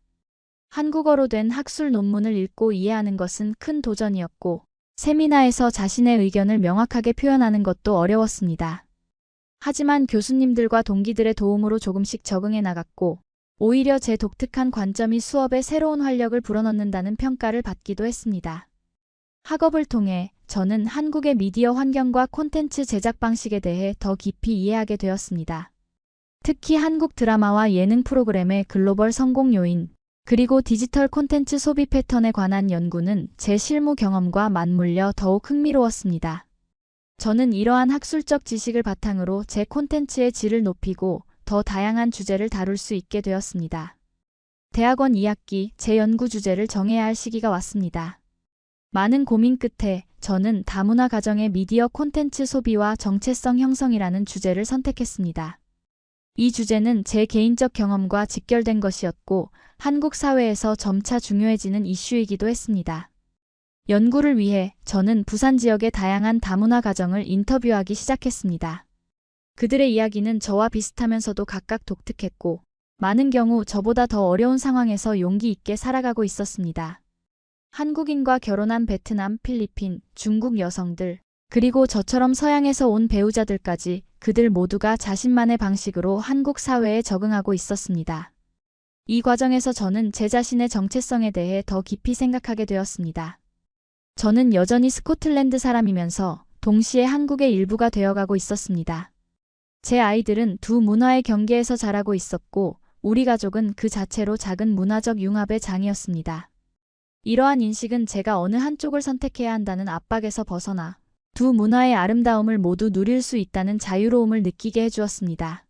한국어로 된 학술 논문을 읽고 이해하는 것은 큰 도전이었고, 세미나에서 자신의 의견을 명확하게 표현하는 것도 어려웠습니다. 하지만 교수님들과 동기들의 도움으로 조금씩 적응해 나갔고, 오히려 제 독특한 관점이 수업에 새로운 활력을 불어넣는다는 평가를 받기도 했습니다. 학업을 통해 저는 한국의 미디어 환경과 콘텐츠 제작 방식에 대해 더 깊이 이해하게 되었습니다. 특히 한국 드라마와 예능 프로그램의 글로벌 성공 요인, 그리고 디지털 콘텐츠 소비 패턴에 관한 연구는 제 실무 경험과 맞물려 더욱 흥미로웠습니다. 저는 이러한 학술적 지식을 바탕으로 제 콘텐츠의 질을 높이고 더 다양한 주제를 다룰 수 있게 되었습니다. 대학원 2학기 제 연구 주제를 정해야 할 시기가 왔습니다. 많은 고민 끝에 저는 다문화 가정의 미디어 콘텐츠 소비와 정체성 형성이라는 주제를 선택했습니다. 이 주제는 제 개인적 경험과 직결된 것이었고 한국 사회에서 점차 중요해지는 이슈이기도 했습니다. 연구를 위해 저는 부산 지역의 다양한 다문화 가정을 인터뷰하기 시작했습니다. 그들의 이야기는 저와 비슷하면서도 각각 독특했고 많은 경우 저보다 더 어려운 상황에서 용기 있게 살아가고 있었습니다. 한국인과 결혼한 베트남, 필리핀, 중국 여성들, 그리고 저처럼 서양에서 온 배우자들까지 그들 모두가 자신만의 방식으로 한국 사회에 적응하고 있었습니다. 이 과정에서 저는 제 자신의 정체성에 대해 더 깊이 생각하게 되었습니다. 저는 여전히 스코틀랜드 사람이면서 동시에 한국의 일부가 되어가고 있었습니다. 제 아이들은 두 문화의 경계에서 자라고 있었고 우리 가족은 그 자체로 작은 문화적 융합의 장이었습니다. 이러한 인식은 제가 어느 한쪽을 선택해야 한다는 압박에서 벗어나 두 문화의 아름다움을 모두 누릴 수 있다는 자유로움을 느끼게 해주었습니다.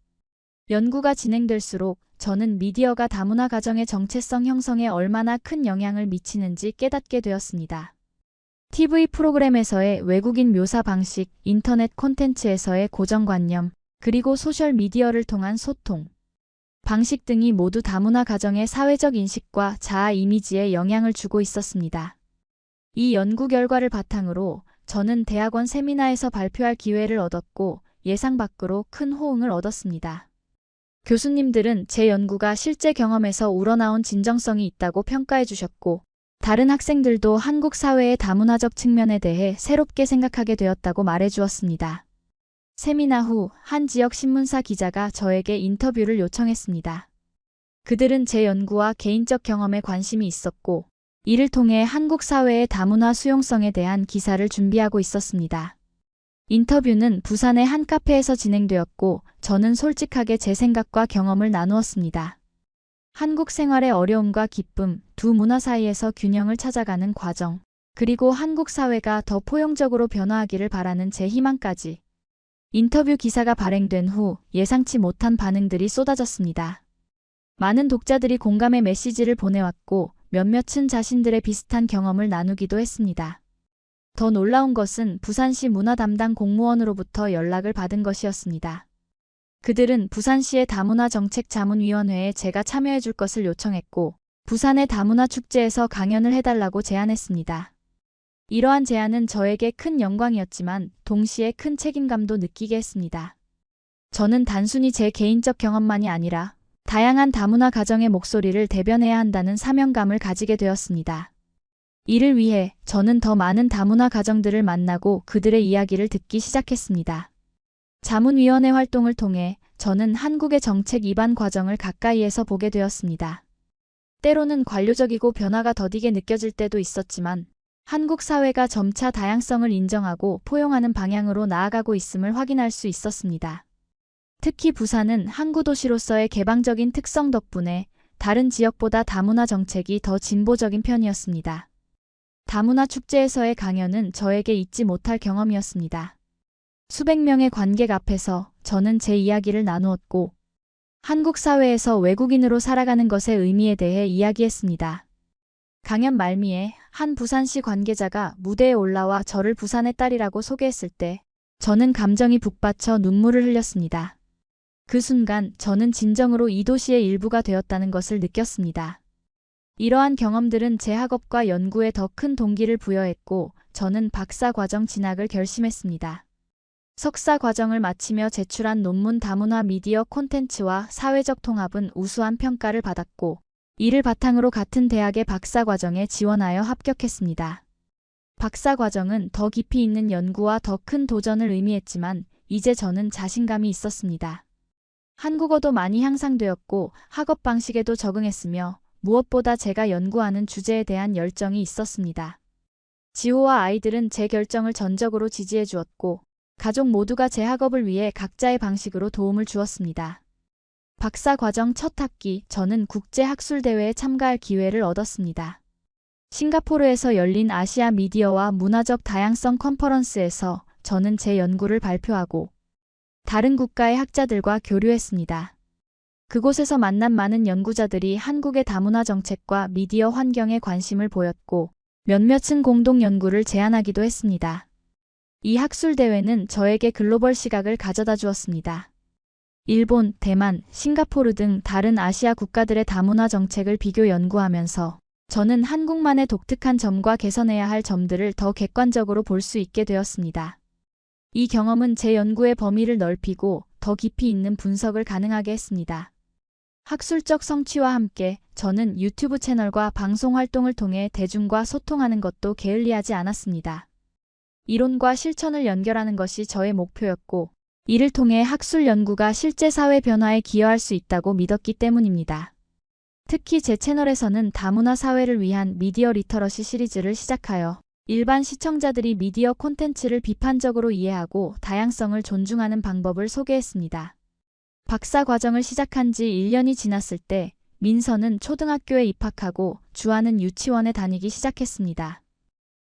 연구가 진행될수록 저는 미디어가 다문화 가정의 정체성 형성에 얼마나 큰 영향을 미치는지 깨닫게 되었습니다. TV 프로그램에서의 외국인 묘사 방식, 인터넷 콘텐츠에서의 고정관념, 그리고 소셜미디어를 통한 소통, 방식 등이 모두 다문화 가정의 사회적 인식과 자아 이미지에 영향을 주고 있었습니다. 이 연구 결과를 바탕으로 저는 대학원 세미나에서 발표할 기회를 얻었고 예상 밖으로 큰 호응을 얻었습니다. 교수님들은 제 연구가 실제 경험에서 우러나온 진정성이 있다고 평가해 주셨고, 다른 학생들도 한국 사회의 다문화적 측면에 대해 새롭게 생각하게 되었다고 말해 주었습니다. 세미나 후 한 지역 신문사 기자가 저에게 인터뷰를 요청했습니다. 그들은 제 연구와 개인적 경험에 관심이 있었고, 이를 통해 한국 사회의 다문화 수용성에 대한 기사를 준비하고 있었습니다. 인터뷰는 부산의 한 카페에서 진행되었고, 저는 솔직하게 제 생각과 경험을 나누었습니다. 한국 생활의 어려움과 기쁨, 두 문화 사이에서 균형을 찾아가는 과정, 그리고 한국 사회가 더 포용적으로 변화하기를 바라는 제 희망까지. 인터뷰 기사가 발행된 후 예상치 못한 반응들이 쏟아졌습니다. 많은 독자들이 공감의 메시지를 보내왔고, 몇몇은 자신들의 비슷한 경험을 나누기도 했습니다. 더 놀라운 것은 부산시 문화 담당 공무원으로부터 연락을 받은 것이었습니다. 그들은 부산시의 다문화 정책 자문위원회에 제가 참여해 줄 것을 요청했고, 부산의 다문화 축제에서 강연을 해달라고 제안했습니다. 이러한 제안은 저에게 큰 영광이었지만 동시에 큰 책임감도 느끼게 했습니다. 저는 단순히 제 개인적 경험만이 아니라 다양한 다문화 가정의 목소리를 대변해야 한다는 사명감을 가지게 되었습니다. 이를 위해 저는 더 많은 다문화 가정들을 만나고 그들의 이야기를 듣기 시작했습니다. 자문위원회 활동을 통해 저는 한국의 정책 입안 과정을 가까이에서 보게 되었습니다. 때로는 관료적이고 변화가 더디게 느껴질 때도 있었지만, 한국 사회가 점차 다양성을 인정하고 포용하는 방향으로 나아가고 있음을 확인할 수 있었습니다. 특히 부산은 항구 도시로서의 개방적인 특성 덕분에 다른 지역보다 다문화 정책이 더 진보적인 편이었습니다. 다문화 축제에서의 강연은 저에게 잊지 못할 경험이었습니다. 수백 명의 관객 앞에서 저는 제 이야기를 나누었고, 한국 사회에서 외국인으로 살아가는 것의 의미에 대해 이야기했습니다. 강연 말미에 한 부산시 관계자가 무대에 올라와 저를 부산의 딸이라고 소개했을 때 저는 감정이 북받쳐 눈물을 흘렸습니다. 그 순간 저는 진정으로 이 도시의 일부가 되었다는 것을 느꼈습니다. 이러한 경험들은 제 학업과 연구에 더 큰 동기를 부여했고, 저는 박사 과정 진학을 결심했습니다. 석사 과정을 마치며 제출한 논문 다문화 미디어 콘텐츠와 사회적 통합은 우수한 평가를 받았고, 이를 바탕으로 같은 대학의 박사 과정에 지원하여 합격했습니다. 박사 과정은 더 깊이 있는 연구와 더 큰 도전을 의미했지만, 이제 저는 자신감이 있었습니다. 한국어도 많이 향상되었고, 학업 방식에도 적응했으며, 무엇보다 제가 연구하는 주제에 대한 열정이 있었습니다. 지호와 아이들은 제 결정을 전적으로 지지해 주었고, 가족 모두가 제 학업을 위해 각자의 방식으로 도움을 주었습니다. 박사 과정 첫 학기, 저는 국제학술대회에 참가할 기회를 얻었습니다. 싱가포르에서 열린 아시아 미디어와 문화적 다양성 컨퍼런스에서 저는 제 연구를 발표하고 다른 국가의 학자들과 교류했습니다. 그곳에서 만난 많은 연구자들이 한국의 다문화 정책과 미디어 환경에 관심을 보였고, 몇몇은 공동 연구를 제안하기도 했습니다. 이 학술대회는 저에게 글로벌 시각을 가져다 주었습니다. 일본, 대만, 싱가포르 등 다른 아시아 국가들의 다문화 정책을 비교 연구하면서 저는 한국만의 독특한 점과 개선해야 할 점들을 더 객관적으로 볼 수 있게 되었습니다. 이 경험은 제 연구의 범위를 넓히고 더 깊이 있는 분석을 가능하게 했습니다. 학술적 성취와 함께 저는 유튜브 채널과 방송 활동을 통해 대중과 소통하는 것도 게을리하지 않았습니다. 이론과 실천을 연결하는 것이 저의 목표였고, 이를 통해 학술 연구가 실제 사회 변화에 기여할 수 있다고 믿었기 때문입니다. 특히 제 채널에서는 다문화 사회를 위한 미디어 리터러시 시리즈를 시작하여 일반 시청자들이 미디어 콘텐츠를 비판적으로 이해하고 다양성을 존중하는 방법을 소개했습니다. 박사 과정을 시작한 지 1년이 지났을 때 민서는 초등학교에 입학하고 주아는 유치원에 다니기 시작했습니다.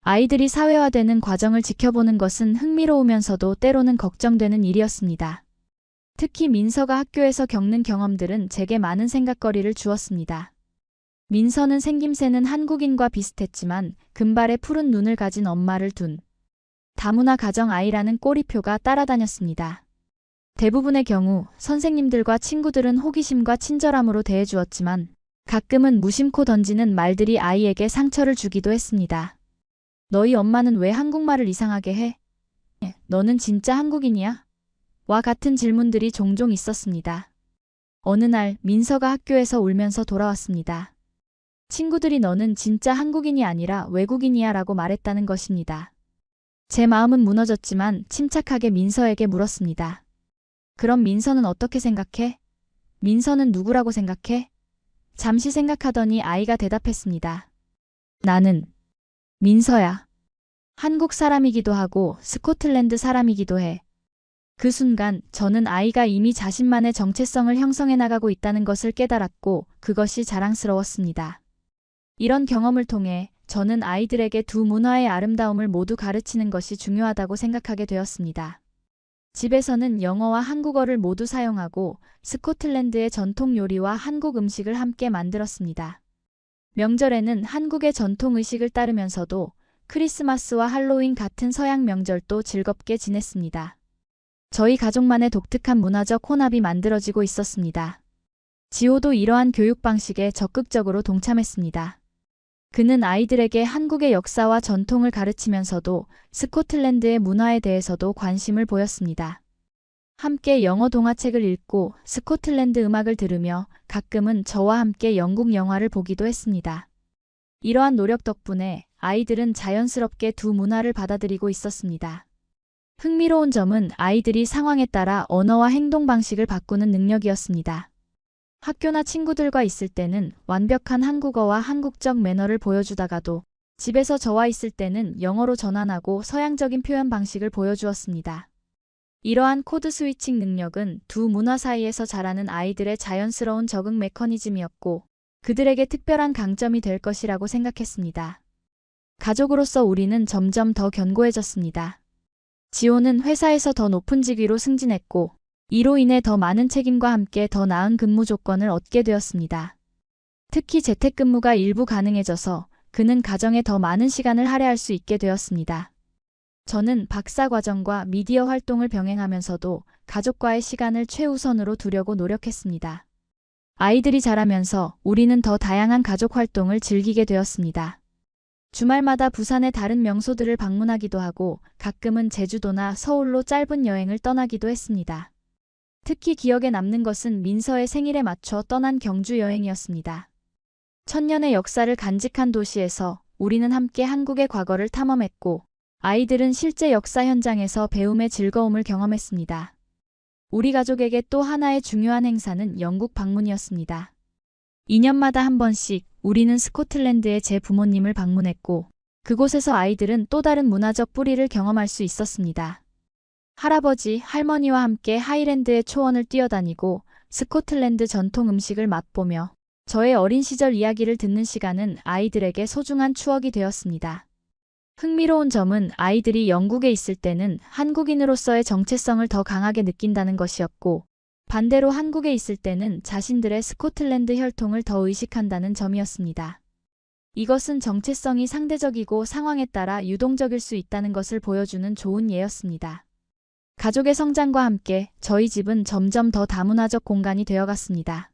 아이들이 사회화되는 과정을 지켜보는 것은 흥미로우면서도 때로는 걱정되는 일이었습니다. 특히 민서가 학교에서 겪는 경험들은 제게 많은 생각거리를 주었습니다. 민서는 생김새는 한국인과 비슷했지만 금발의 푸른 눈을 가진 엄마를 둔 다문화 가정 아이라는 꼬리표가 따라다녔습니다. 대부분의 경우 선생님들과 친구들은 호기심과 친절함으로 대해주었지만 가끔은 무심코 던지는 말들이 아이에게 상처를 주기도 했습니다. 너희 엄마는 왜 한국말을 이상하게 해? 너는 진짜 한국인이야? 와 같은 질문들이 종종 있었습니다. 어느 날 민서가 학교에서 울면서 돌아왔습니다. 친구들이 너는 진짜 한국인이 아니라 외국인이야 라고 말했다는 것입니다. 제 마음은 무너졌지만 침착하게 민서에게 물었습니다. 그럼 민서는 어떻게 생각해? 민서는 누구라고 생각해? 잠시 생각하더니 아이가 대답했습니다. 나는 민서야. 한국 사람이기도 하고 스코틀랜드 사람이기도 해. 그 순간 저는 아이가 이미 자신만의 정체성을 형성해 나가고 있다는 것을 깨달았고 그것이 자랑스러웠습니다. 이런 경험을 통해 저는 아이들에게 두 문화의 아름다움을 모두 가르치는 것이 중요하다고 생각하게 되었습니다. 집에서는 영어와 한국어를 모두 사용하고 스코틀랜드의 전통 요리와 한국 음식을 함께 만들었습니다. 명절에는 한국의 전통 의식을 따르면서도 크리스마스와 할로윈 같은 서양 명절도 즐겁게 지냈습니다. 저희 가족만의 독특한 문화적 혼합이 만들어지고 있었습니다. 지호도 이러한 교육 방식에 적극적으로 동참했습니다. 그는 아이들에게 한국의 역사와 전통을 가르치면서도 스코틀랜드의 문화에 대해서도 관심을 보였습니다. 함께 영어 동화책을 읽고 스코틀랜드 음악을 들으며 가끔은 저와 함께 영국 영화를 보기도 했습니다. 이러한 노력 덕분에 아이들은 자연스럽게 두 문화를 받아들이고 있었습니다. 흥미로운 점은 아이들이 상황에 따라 언어와 행동 방식을 바꾸는 능력이었습니다. 학교나 친구들과 있을 때는 완벽한 한국어와 한국적 매너를 보여주다가도 집에서 저와 있을 때는 영어로 전환하고 서양적인 표현 방식을 보여주었습니다. 이러한 코드 스위칭 능력은 두 문화 사이에서 자라는 아이들의 자연스러운 적응 메커니즘이었고 그들에게 특별한 강점이 될 것이라고 생각했습니다. 가족으로서 우리는 점점 더 견고해졌습니다. 지호는 회사에서 더 높은 직위로 승진했고 이로 인해 더 많은 책임과 함께 더 나은 근무 조건을 얻게 되었습니다. 특히 재택근무가 일부 가능해져서 그는 가정에 더 많은 시간을 할애할 수 있게 되었습니다. 저는 박사과정과 미디어 활동을 병행하면서도 가족과의 시간을 최우선으로 두려고 노력했습니다. 아이들이 자라면서 우리는 더 다양한 가족 활동을 즐기게 되었습니다. 주말마다 부산의 다른 명소들을 방문하기도 하고 가끔은 제주도나 서울로 짧은 여행을 떠나기도 했습니다. 특히 기억에 남는 것은 민서의 생일에 맞춰 떠난 경주 여행이었습니다. 천년의 역사를 간직한 도시에서 우리는 함께 한국의 과거를 탐험했고 아이들은 실제 역사 현장에서 배움의 즐거움을 경험했습니다. 우리 가족에게 또 하나의 중요한 행사는 영국 방문이었습니다. 2년마다 한 번씩 우리는 스코틀랜드의 제 부모님을 방문했고 그곳에서 아이들은 또 다른 문화적 뿌리를 경험할 수 있었습니다. 할아버지, 할머니와 함께 하이랜드의 초원을 뛰어다니고 스코틀랜드 전통 음식을 맛보며 저의 어린 시절 이야기를 듣는 시간은 아이들에게 소중한 추억이 되었습니다. 흥미로운 점은 아이들이 영국에 있을 때는 한국인으로서의 정체성을 더 강하게 느낀다는 것이었고 반대로 한국에 있을 때는 자신들의 스코틀랜드 혈통을 더 의식한다는 점이었습니다. 이것은 정체성이 상대적이고 상황에 따라 유동적일 수 있다는 것을 보여주는 좋은 예였습니다. 가족의 성장과 함께 저희 집은 점점 더 다문화적 공간이 되어갔습니다.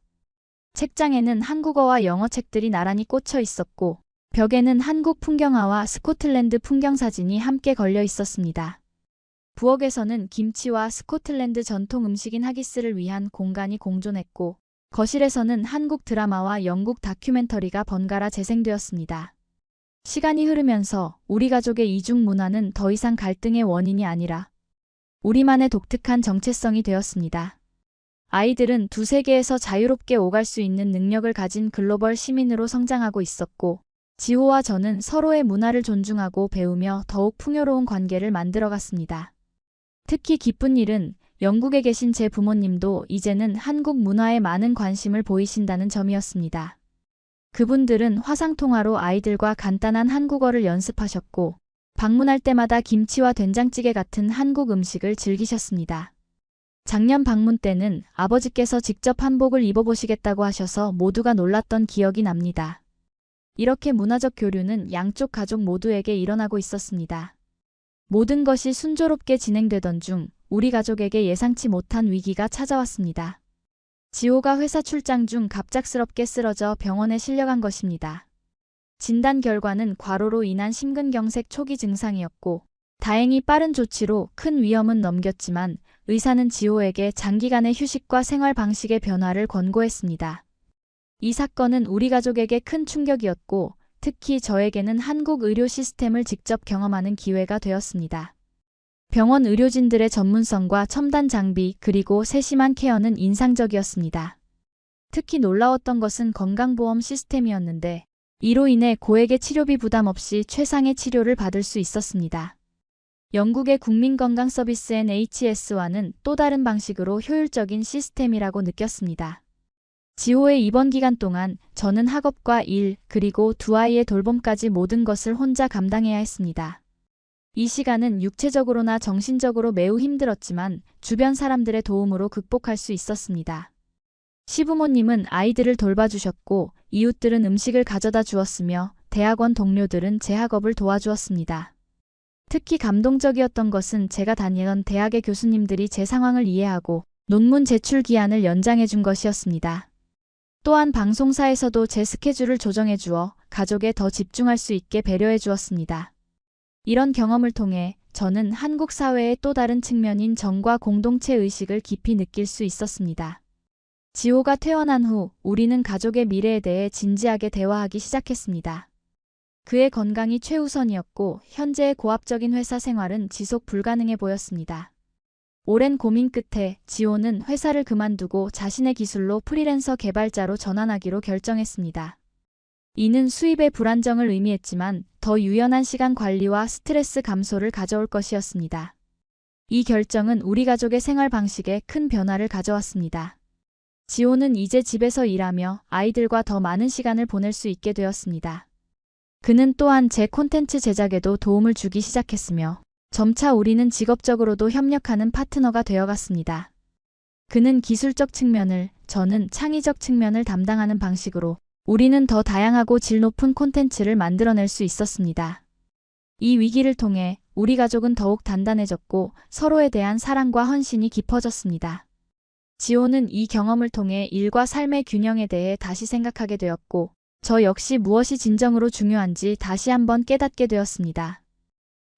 책장에는 한국어와 영어 책들이 나란히 꽂혀 있었고 벽에는 한국 풍경화와 스코틀랜드 풍경사진이 함께 걸려 있었습니다. 부엌에서는 김치와 스코틀랜드 전통 음식인 하기스를 위한 공간이 공존했고 거실에서는 한국 드라마와 영국 다큐멘터리가 번갈아 재생되었습니다. 시간이 흐르면서 우리 가족의 이중 문화는 더 이상 갈등의 원인이 아니라 우리만의 독특한 정체성이 되었습니다. 아이들은 두 세계에서 자유롭게 오갈 수 있는 능력을 가진 글로벌 시민으로 성장하고 있었고 지호와 저는 서로의 문화를 존중하고 배우며 더욱 풍요로운 관계를 만들어갔습니다. 특히 기쁜 일은 영국에 계신 제 부모님도 이제는 한국 문화에 많은 관심을 보이신다는 점이었습니다. 그분들은 화상통화로 아이들과 간단한 한국어를 연습하셨고 방문할 때마다 김치와 된장찌개 같은 한국 음식을 즐기셨습니다. 작년 방문 때는 아버지께서 직접 한복을 입어보시겠다고 하셔서 모두가 놀랐던 기억이 납니다. 이렇게 문화적 교류는 양쪽 가족 모두에게 일어나고 있었습니다. 모든 것이 순조롭게 진행되던 중 우리 가족에게 예상치 못한 위기가 찾아왔습니다. 지호가 회사 출장 중 갑작스럽게 쓰러져 병원에 실려간 것입니다. 진단 결과는 과로로 인한 심근경색 초기 증상이었고, 다행히 빠른 조치로 큰 위험은 넘겼지만 의사는 지호에게 장기간의 휴식과 생활 방식의 변화를 권고했습니다. 이 사건은 우리 가족에게 큰 충격이었고, 특히 저에게는 한국 의료 시스템을 직접 경험하는 기회가 되었습니다. 병원 의료진들의 전문성과 첨단 장비 그리고 세심한 케어는 인상적이었습니다. 특히 놀라웠던 것은 건강보험 시스템이었는데, 이로 인해 고액의 치료비 부담 없이 최상의 치료를 받을 수 있었습니다. 영국의 국민건강서비스 NHS와는 또 다른 방식으로 효율적인 시스템이라고 느꼈습니다. 지호의 입원 기간 동안 저는 학업과 일, 그리고 두 아이의 돌봄까지 모든 것을 혼자 감당해야 했습니다. 이 시간은 육체적으로나 정신적으로 매우 힘들었지만 주변 사람들의 도움으로 극복할 수 있었습니다. 시부모님은 아이들을 돌봐주셨고, 이웃들은 음식을 가져다 주었으며 대학원 동료들은 제 학업을 도와주었습니다. 특히 감동적이었던 것은 제가 다니던 대학의 교수님들이 제 상황을 이해하고 논문 제출 기한을 연장해 준 것이었습니다. 또한 방송사에서도 제 스케줄을 조정해 주어 가족에 더 집중할 수 있게 배려해 주었습니다. 이런 경험을 통해 저는 한국 사회의 또 다른 측면인 정과 공동체 의식을 깊이 느낄 수 있었습니다. 지호가 퇴원한 후 우리는 가족의 미래에 대해 진지하게 대화하기 시작했습니다. 그의 건강이 최우선이었고 현재의 고압적인 회사 생활은 지속 불가능해 보였습니다. 오랜 고민 끝에 지호는 회사를 그만두고 자신의 기술로 프리랜서 개발자로 전환하기로 결정했습니다. 이는 수입의 불안정을 의미했지만 더 유연한 시간 관리와 스트레스 감소를 가져올 것이었습니다. 이 결정은 우리 가족의 생활 방식에 큰 변화를 가져왔습니다. 지호는 이제 집에서 일하며 아이들과 더 많은 시간을 보낼 수 있게 되었습니다. 그는 또한 제 콘텐츠 제작에도 도움을 주기 시작했으며 점차 우리는 직업적으로도 협력하는 파트너가 되어갔습니다. 그는 기술적 측면을, 저는 창의적 측면을 담당하는 방식으로 우리는 더 다양하고 질 높은 콘텐츠를 만들어낼 수 있었습니다. 이 위기를 통해 우리 가족은 더욱 단단해졌고 서로에 대한 사랑과 헌신이 깊어졌습니다. 지호는 이 경험을 통해 일과 삶의 균형에 대해 다시 생각하게 되었고, 저 역시 무엇이 진정으로 중요한지 다시 한번 깨닫게 되었습니다.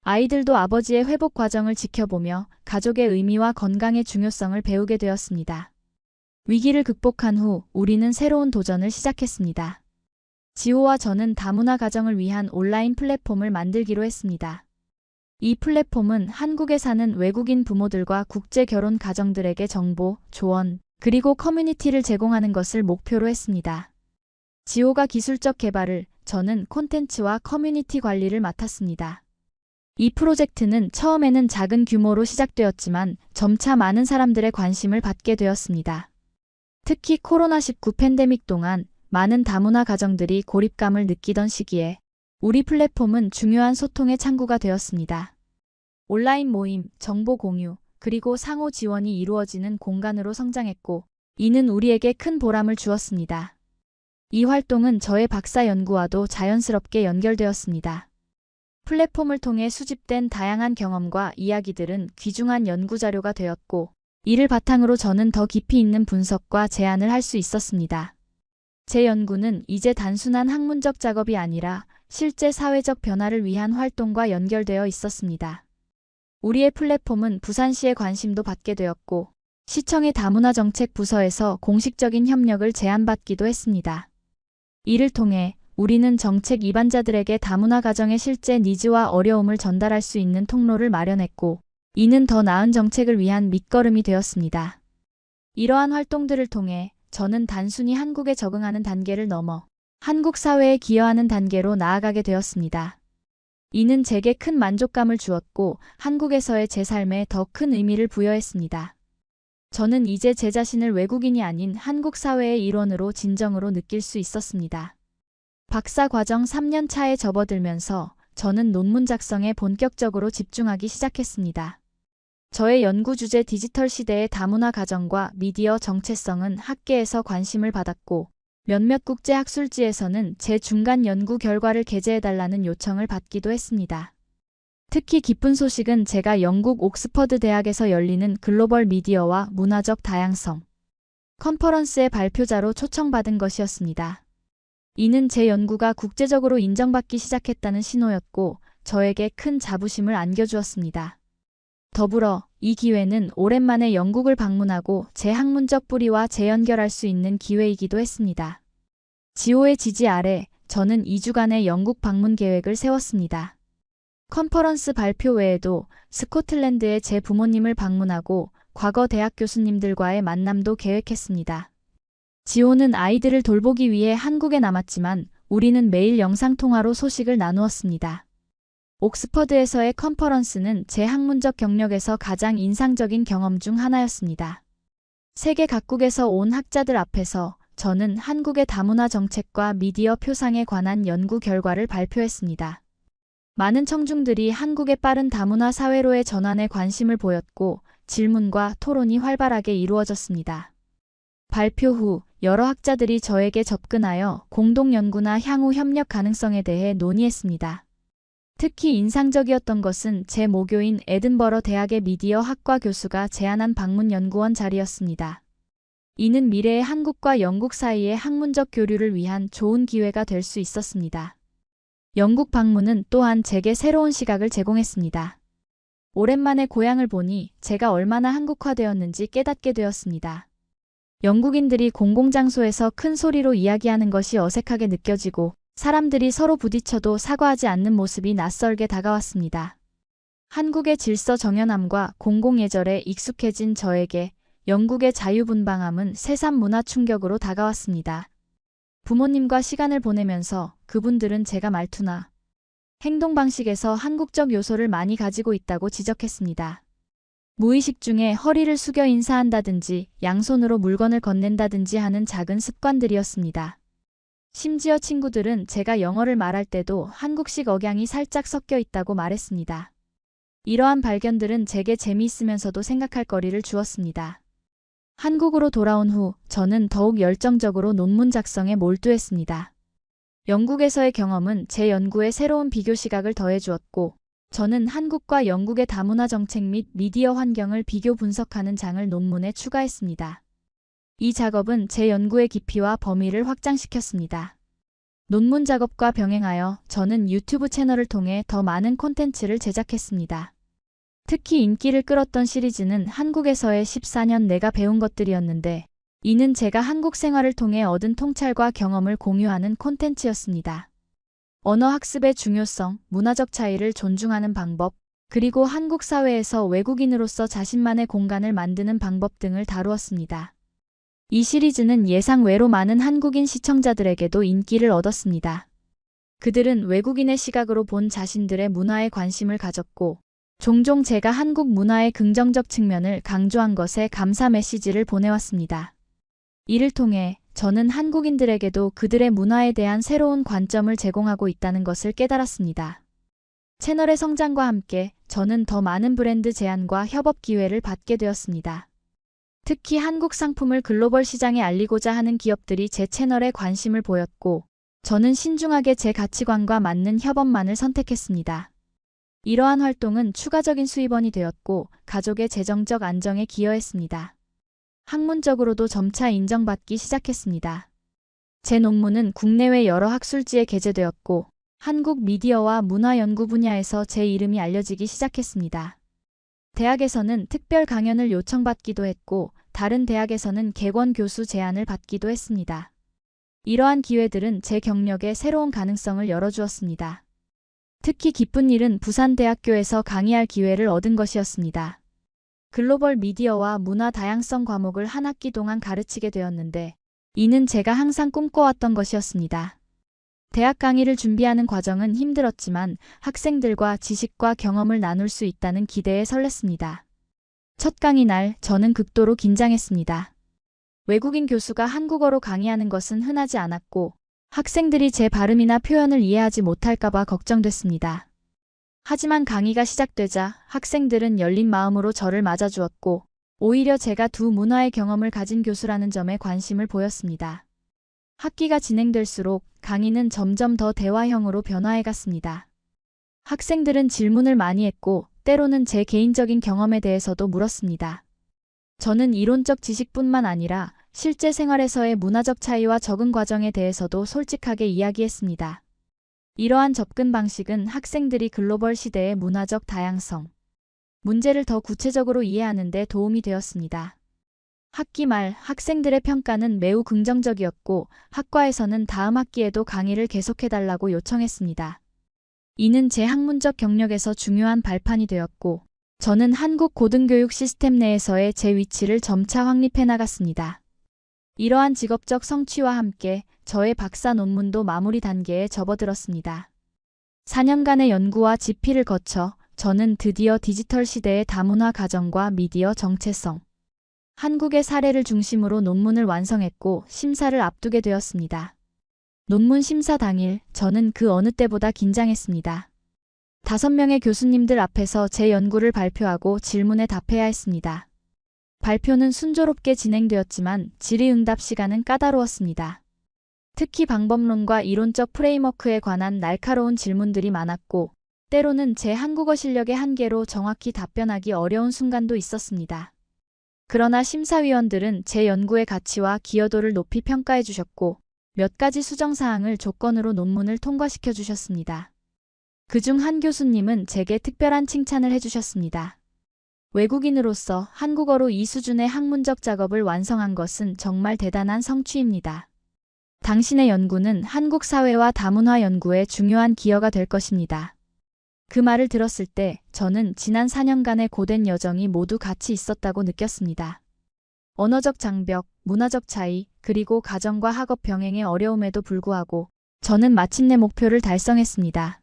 아이들도 아버지의 회복 과정을 지켜보며 가족의 의미와 건강의 중요성을 배우게 되었습니다. 위기를 극복한 후 우리는 새로운 도전을 시작했습니다. 지호와 저는 다문화 가정을 위한 온라인 플랫폼을 만들기로 했습니다. 이 플랫폼은 한국에 사는 외국인 부모들과 국제 결혼 가정들에게 정보, 조언, 그리고 커뮤니티를 제공하는 것을 목표로 했습니다. 지호가 기술적 개발을, 저는 콘텐츠와 커뮤니티 관리를 맡았습니다. 이 프로젝트는 처음에는 작은 규모로 시작되었지만 점차 많은 사람들의 관심을 받게 되었습니다. 특히 코로나19 팬데믹 동안 많은 다문화 가정들이 고립감을 느끼던 시기에 우리 플랫폼은 중요한 소통의 창구가 되었습니다. 온라인 모임, 정보 공유, 그리고 상호 지원이 이루어지는 공간으로 성장했고, 이는 우리에게 큰 보람을 주었습니다. 이 활동은 저의 박사 연구와도 자연스럽게 연결되었습니다. 플랫폼을 통해 수집된 다양한 경험과 이야기들은 귀중한 연구자료가 되었고, 이를 바탕으로 저는 더 깊이 있는 분석과 제안을 할 수 있었습니다. 제 연구는 이제 단순한 학문적 작업이 아니라 실제 사회적 변화를 위한 활동과 연결되어 있었습니다. 우리의 플랫폼은 부산시의 관심도 받게 되었고, 시청의 다문화 정책 부서에서 공식적인 협력을 제안받기도 했습니다. 이를 통해 우리는 정책 입안자들에게 다문화 가정의 실제 니즈와 어려움을 전달할 수 있는 통로를 마련했고, 이는 더 나은 정책을 위한 밑거름이 되었습니다. 이러한 활동들을 통해 저는 단순히 한국에 적응하는 단계를 넘어 한국 사회에 기여하는 단계로 나아가게 되었습니다. 이는 제게 큰 만족감을 주었고 한국에서의 제 삶에 더 큰 의미를 부여했습니다. 저는 이제 제 자신을 외국인이 아닌 한국 사회의 일원으로 진정으로 느낄 수 있었습니다. 박사 과정 3년 차에 접어들면서 저는 논문 작성에 본격적으로 집중하기 시작했습니다. 저의 연구 주제 디지털 시대의 다문화 가정과 미디어 정체성은 학계에서 관심을 받았고, 몇몇 국제 학술지에서는 제 중간 연구 결과를 게재해달라는 요청을 받기도 했습니다. 특히 기쁜 소식은 제가 영국 옥스퍼드 대학에서 열리는 글로벌 미디어와 문화적 다양성 컨퍼런스의 발표자로 초청받은 것이었습니다. 이는 제 연구가 국제적으로 인정받기 시작했다는 신호였고 저에게 큰 자부심을 안겨주었습니다. 더불어 이 기회는 오랜만에 영국을 방문하고 제 학문적 뿌리와 재연결할 수 있는 기회이기도 했습니다. 지호의 지지 아래 저는 2주간의 영국 방문 계획을 세웠습니다. 컨퍼런스 발표 외에도 스코틀랜드의 제 부모님을 방문하고 과거 대학 교수님들과의 만남도 계획했습니다. 지호는 아이들을 돌보기 위해 한국에 남았지만 우리는 매일 영상통화로 소식을 나누었습니다. 옥스퍼드에서의 컨퍼런스는 제 학문적 경력에서 가장 인상적인 경험 중 하나였습니다. 세계 각국에서 온 학자들 앞에서 저는 한국의 다문화 정책과 미디어 표상에 관한 연구 결과를 발표했습니다. 많은 청중들이 한국의 빠른 다문화 사회로의 전환에 관심을 보였고 질문과 토론이 활발하게 이루어졌습니다. 발표 후 여러 학자들이 저에게 접근하여 공동 연구나 향후 협력 가능성에 대해 논의했습니다. 특히 인상적이었던 것은 제 모교인 에든버러 대학의 미디어 학과 교수가 제안한 방문 연구원 자리였습니다. 이는 미래의 한국과 영국 사이의 학문적 교류를 위한 좋은 기회가 될 수 있었습니다. 영국 방문은 또한 제게 새로운 시각을 제공했습니다. 오랜만에 고향을 보니 제가 얼마나 한국화되었는지 깨닫게 되었습니다. 영국인들이 공공장소에서 큰 소리로 이야기하는 것이 어색하게 느껴지고 사람들이 서로 부딪혀도 사과하지 않는 모습이 낯설게 다가왔습니다. 한국의 질서 정연함과 공공예절에 익숙해진 저에게 영국의 자유분방함은 새삼 문화 충격으로 다가왔습니다. 부모님과 시간을 보내면서 그분들은 제가 말투나 행동 방식에서 한국적 요소를 많이 가지고 있다고 지적했습니다. 무의식 중에 허리를 숙여 인사한다든지 양손으로 물건을 건넨다든지 하는 작은 습관들이었습니다. 심지어 친구들은 제가 영어를 말할 때도 한국식 억양이 살짝 섞여 있다고 말했습니다. 이러한 발견들은 제게 재미있으면서도 생각할 거리를 주었습니다. 한국으로 돌아온 후 저는 더욱 열정적으로 논문 작성에 몰두했습니다. 영국에서의 경험은 제 연구에 새로운 비교 시각을 더해주었고 저는 한국과 영국의 다문화 정책 및 미디어 환경을 비교 분석하는 장을 논문에 추가했습니다. 이 작업은 제 연구의 깊이와 범위를 확장시켰습니다. 논문 작업과 병행하여 저는 유튜브 채널을 통해 더 많은 콘텐츠를 제작했습니다. 특히 인기를 끌었던 시리즈는 한국에서의 14년 내가 배운 것들이었는데 이는 제가 한국 생활을 통해 얻은 통찰과 경험을 공유하는 콘텐츠였습니다. 언어 학습의 중요성, 문화적 차이를 존중하는 방법, 그리고 한국 사회에서 외국인으로서 자신만의 공간을 만드는 방법 등을 다루었습니다. 이 시리즈는 예상 외로 많은 한국인 시청자들에게도 인기를 얻었습니다. 그들은 외국인의 시각으로 본 자신들의 문화에 관심을 가졌고 종종 제가 한국 문화의 긍정적 측면을 강조한 것에 감사 메시지를 보내왔습니다. 이를 통해 저는 한국인들에게도 그들의 문화에 대한 새로운 관점을 제공하고 있다는 것을 깨달았습니다. 채널의 성장과 함께 저는 더 많은 브랜드 제안과 협업 기회를 받게 되었습니다. 특히 한국 상품을 글로벌 시장에 알리고자 하는 기업들이 제 채널에 관심을 보였고 저는 신중하게 제 가치관과 맞는 협업만을 선택했습니다. 이러한 활동은 추가적인 수입원이 되었고 가족의 재정적 안정에 기여했습니다. 학문적으로도 점차 인정받기 시작했습니다. 제 논문은 국내외 여러 학술지에 게재되었고 한국 미디어와 문화 연구 분야에서 제 이름이 알려지기 시작했습니다. 대학에서는 특별 강연을 요청받기도 했고 다른 대학에서는 객원 교수 제안을 받기도 했습니다. 이러한 기회들은 제 경력에 새로운 가능성을 열어주었습니다. 특히 기쁜 일은 부산대학교에서 강의할 기회를 얻은 것이었습니다. 글로벌 미디어와 문화 다양성 과목을 한 학기 동안 가르치게 되었는데 이는 제가 항상 꿈꿔왔던 것이었습니다. 대학 강의를 준비하는 과정은 힘들었지만 학생들과 지식과 경험을 나눌 수 있다는 기대에 설렜습니다. 첫 강의 날 저는 극도로 긴장했습니다. 외국인 교수가 한국어로 강의하는 것은 흔하지 않았고 학생들이 제 발음이나 표현을 이해하지 못할까봐 걱정됐습니다. 하지만 강의가 시작되자 학생들은 열린 마음으로 저를 맞아주었고 오히려 제가 두 문화의 경험을 가진 교수라는 점에 관심을 보였습니다. 학기가 진행될수록 강의는 점점 더 대화형으로 변화해갔습니다. 학생들은 질문을 많이 했고 때로는 제 개인적인 경험에 대해서도 물었습니다. 저는 이론적 지식뿐만 아니라 실제 생활에서의 문화적 차이와 적응 과정에 대해서도 솔직하게 이야기했습니다. 이러한 접근 방식은 학생들이 글로벌 시대의 문화적 다양성, 문제를 더 구체적으로 이해하는 데 도움이 되었습니다. 학기 말 학생들의 평가는 매우 긍정적이었고 학과에서는 다음 학기에도 강의를 계속해달라고 요청했습니다. 이는 제 학문적 경력에서 중요한 발판이 되었고 저는 한국 고등교육 시스템 내에서의 제 위치를 점차 확립해 나갔습니다. 이러한 직업적 성취와 함께 저의 박사 논문도 마무리 단계에 접어들었습니다. 4년간의 연구와 집필을 거쳐 저는 드디어 디지털 시대의 다문화 가정과 미디어 정체성, 한국의 사례를 중심으로 논문을 완성했고 심사를 앞두게 되었습니다. 논문 심사 당일 저는 그 어느 때보다 긴장했습니다. 5명의 교수님들 앞에서 제 연구를 발표하고 질문에 답해야 했습니다. 발표는 순조롭게 진행되었지만 질의응답 시간은 까다로웠습니다. 특히 방법론과 이론적 프레임워크에 관한 날카로운 질문들이 많았고 때로는 제 한국어 실력의 한계로 정확히 답변하기 어려운 순간도 있었습니다. 그러나 심사위원들은 제 연구의 가치와 기여도를 높이 평가해 주셨고 몇 가지 수정사항을 조건으로 논문을 통과시켜 주셨습니다. 그중 한 교수님은 제게 특별한 칭찬을 해주셨습니다. 외국인으로서 한국어로 이 수준의 학문적 작업을 완성한 것은 정말 대단한 성취입니다. 당신의 연구는 한국 사회와 다문화 연구에 중요한 기여가 될 것입니다. 그 말을 들었을 때 저는 지난 4년간의 고된 여정이 모두 가치 있었다고 느꼈습니다. 언어적 장벽, 문화적 차이, 그리고 가정과 학업 병행의 어려움에도 불구하고 저는 마침내 목표를 달성했습니다.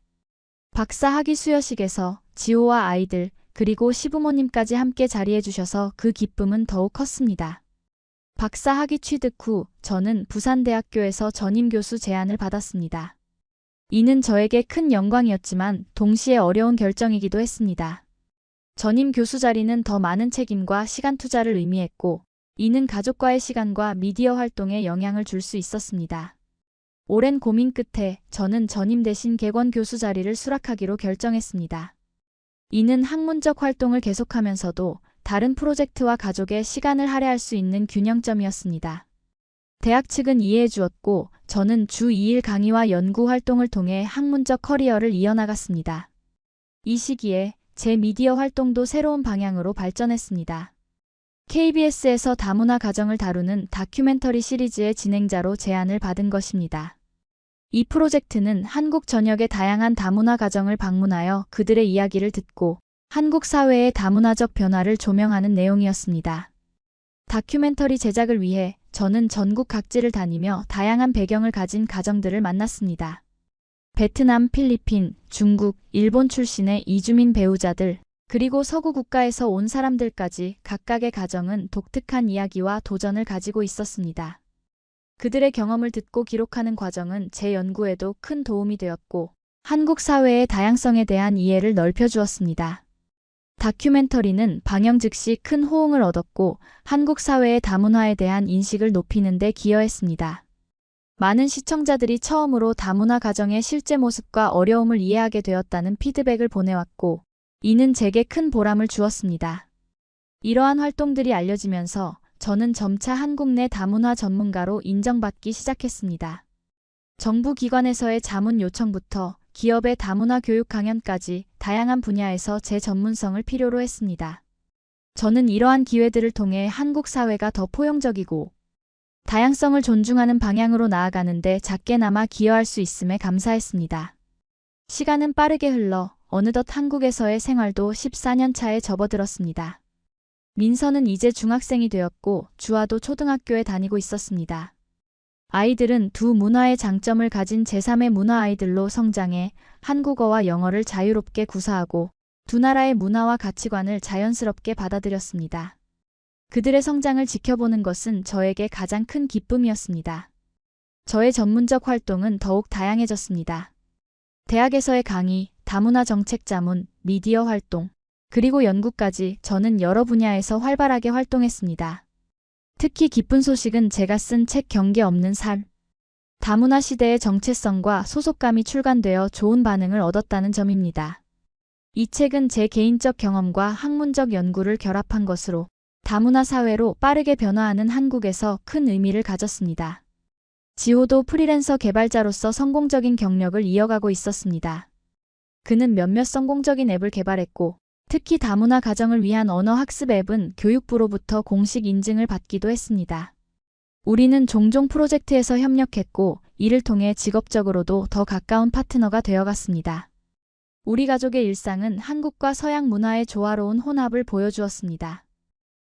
박사 학위 수여식에서 지호와 아이들, 그리고 시부모님까지 함께 자리해 주셔서 그 기쁨은 더욱 컸습니다. 박사 학위 취득 후 저는 부산대학교에서 전임 교수 제안을 받았습니다. 이는 저에게 큰 영광이었지만 동시에 어려운 결정이기도 했습니다. 전임 교수 자리는 더 많은 책임과 시간 투자를 의미했고 이는 가족과의 시간과 미디어 활동에 영향을 줄 수 있었습니다. 오랜 고민 끝에 저는 전임 대신 객원 교수 자리를 수락하기로 결정했습니다. 이는 학문적 활동을 계속하면서도 다른 프로젝트와 가족의 시간을 할애할 수 있는 균형점이었습니다. 대학 측은 이해해 주었고 저는 주 2일 강의와 연구 활동을 통해 학문적 커리어를 이어나갔습니다. 이 시기에 제 미디어 활동도 새로운 방향으로 발전했습니다. KBS에서 다문화 가정을 다루는 다큐멘터리 시리즈의 진행자로 제안을 받은 것입니다. 이 프로젝트는 한국 전역의 다양한 다문화 가정을 방문하여 그들의 이야기를 듣고 한국 사회의 다문화적 변화를 조명하는 내용이었습니다. 다큐멘터리 제작을 위해 저는 전국 각지를 다니며 다양한 배경을 가진 가정들을 만났습니다. 베트남, 필리핀, 중국, 일본 출신의 이주민 배우자들, 그리고 서구 국가에서 온 사람들까지 각각의 가정은 독특한 이야기와 도전을 가지고 있었습니다. 그들의 경험을 듣고 기록하는 과정은 제 연구에도 큰 도움이 되었고 한국 사회의 다양성에 대한 이해를 넓혀주었습니다. 다큐멘터리는 방영 즉시 큰 호응을 얻었고 한국 사회의 다문화에 대한 인식을 높이는 데 기여했습니다. 많은 시청자들이 처음으로 다문화 가정의 실제 모습과 어려움을 이해하게 되었다는 피드백을 보내왔고 이는 제게 큰 보람을 주었습니다. 이러한 활동들이 알려지면서 저는 점차 한국 내 다문화 전문가로 인정받기 시작했습니다. 정부 기관에서의 자문 요청부터 기업의 다문화 교육 강연까지 다양한 분야에서 제 전문성을 필요로 했습니다. 저는 이러한 기회들을 통해 한국 사회가 더 포용적이고 다양성을 존중하는 방향으로 나아가는데 작게나마 기여할 수 있음에 감사했습니다. 시간은 빠르게 흘러 어느덧 한국에서의 생활도 14년 차에 접어들었습니다. 민서는 이제 중학생이 되었고 주아도 초등학교에 다니고 있었습니다. 아이들은 두 문화의 장점을 가진 제3의 문화 아이들로 성장해 한국어와 영어를 자유롭게 구사하고 두 나라의 문화와 가치관을 자연스럽게 받아들였습니다. 그들의 성장을 지켜보는 것은 저에게 가장 큰 기쁨이었습니다. 저의 전문적 활동은 더욱 다양해졌습니다. 대학에서의 강의, 다문화 정책 자문, 미디어 활동, 그리고 연구까지 저는 여러 분야에서 활발하게 활동했습니다. 특히 기쁜 소식은 제가 쓴 책 경계 없는 삶, 다문화 시대의 정체성과 소속감이 출간되어 좋은 반응을 얻었다는 점입니다. 이 책은 제 개인적 경험과 학문적 연구를 결합한 것으로 다문화 사회로 빠르게 변화하는 한국에서 큰 의미를 가졌습니다. 지호도 프리랜서 개발자로서 성공적인 경력을 이어가고 있었습니다. 그는 몇몇 성공적인 앱을 개발했고, 특히 다문화 가정을 위한 언어 학습 앱은 교육부로부터 공식 인증을 받기도 했습니다. 우리는 종종 프로젝트에서 협력했고, 이를 통해 직업적으로도 더 가까운 파트너가 되어갔습니다. 우리 가족의 일상은 한국과 서양 문화의 조화로운 혼합을 보여주었습니다.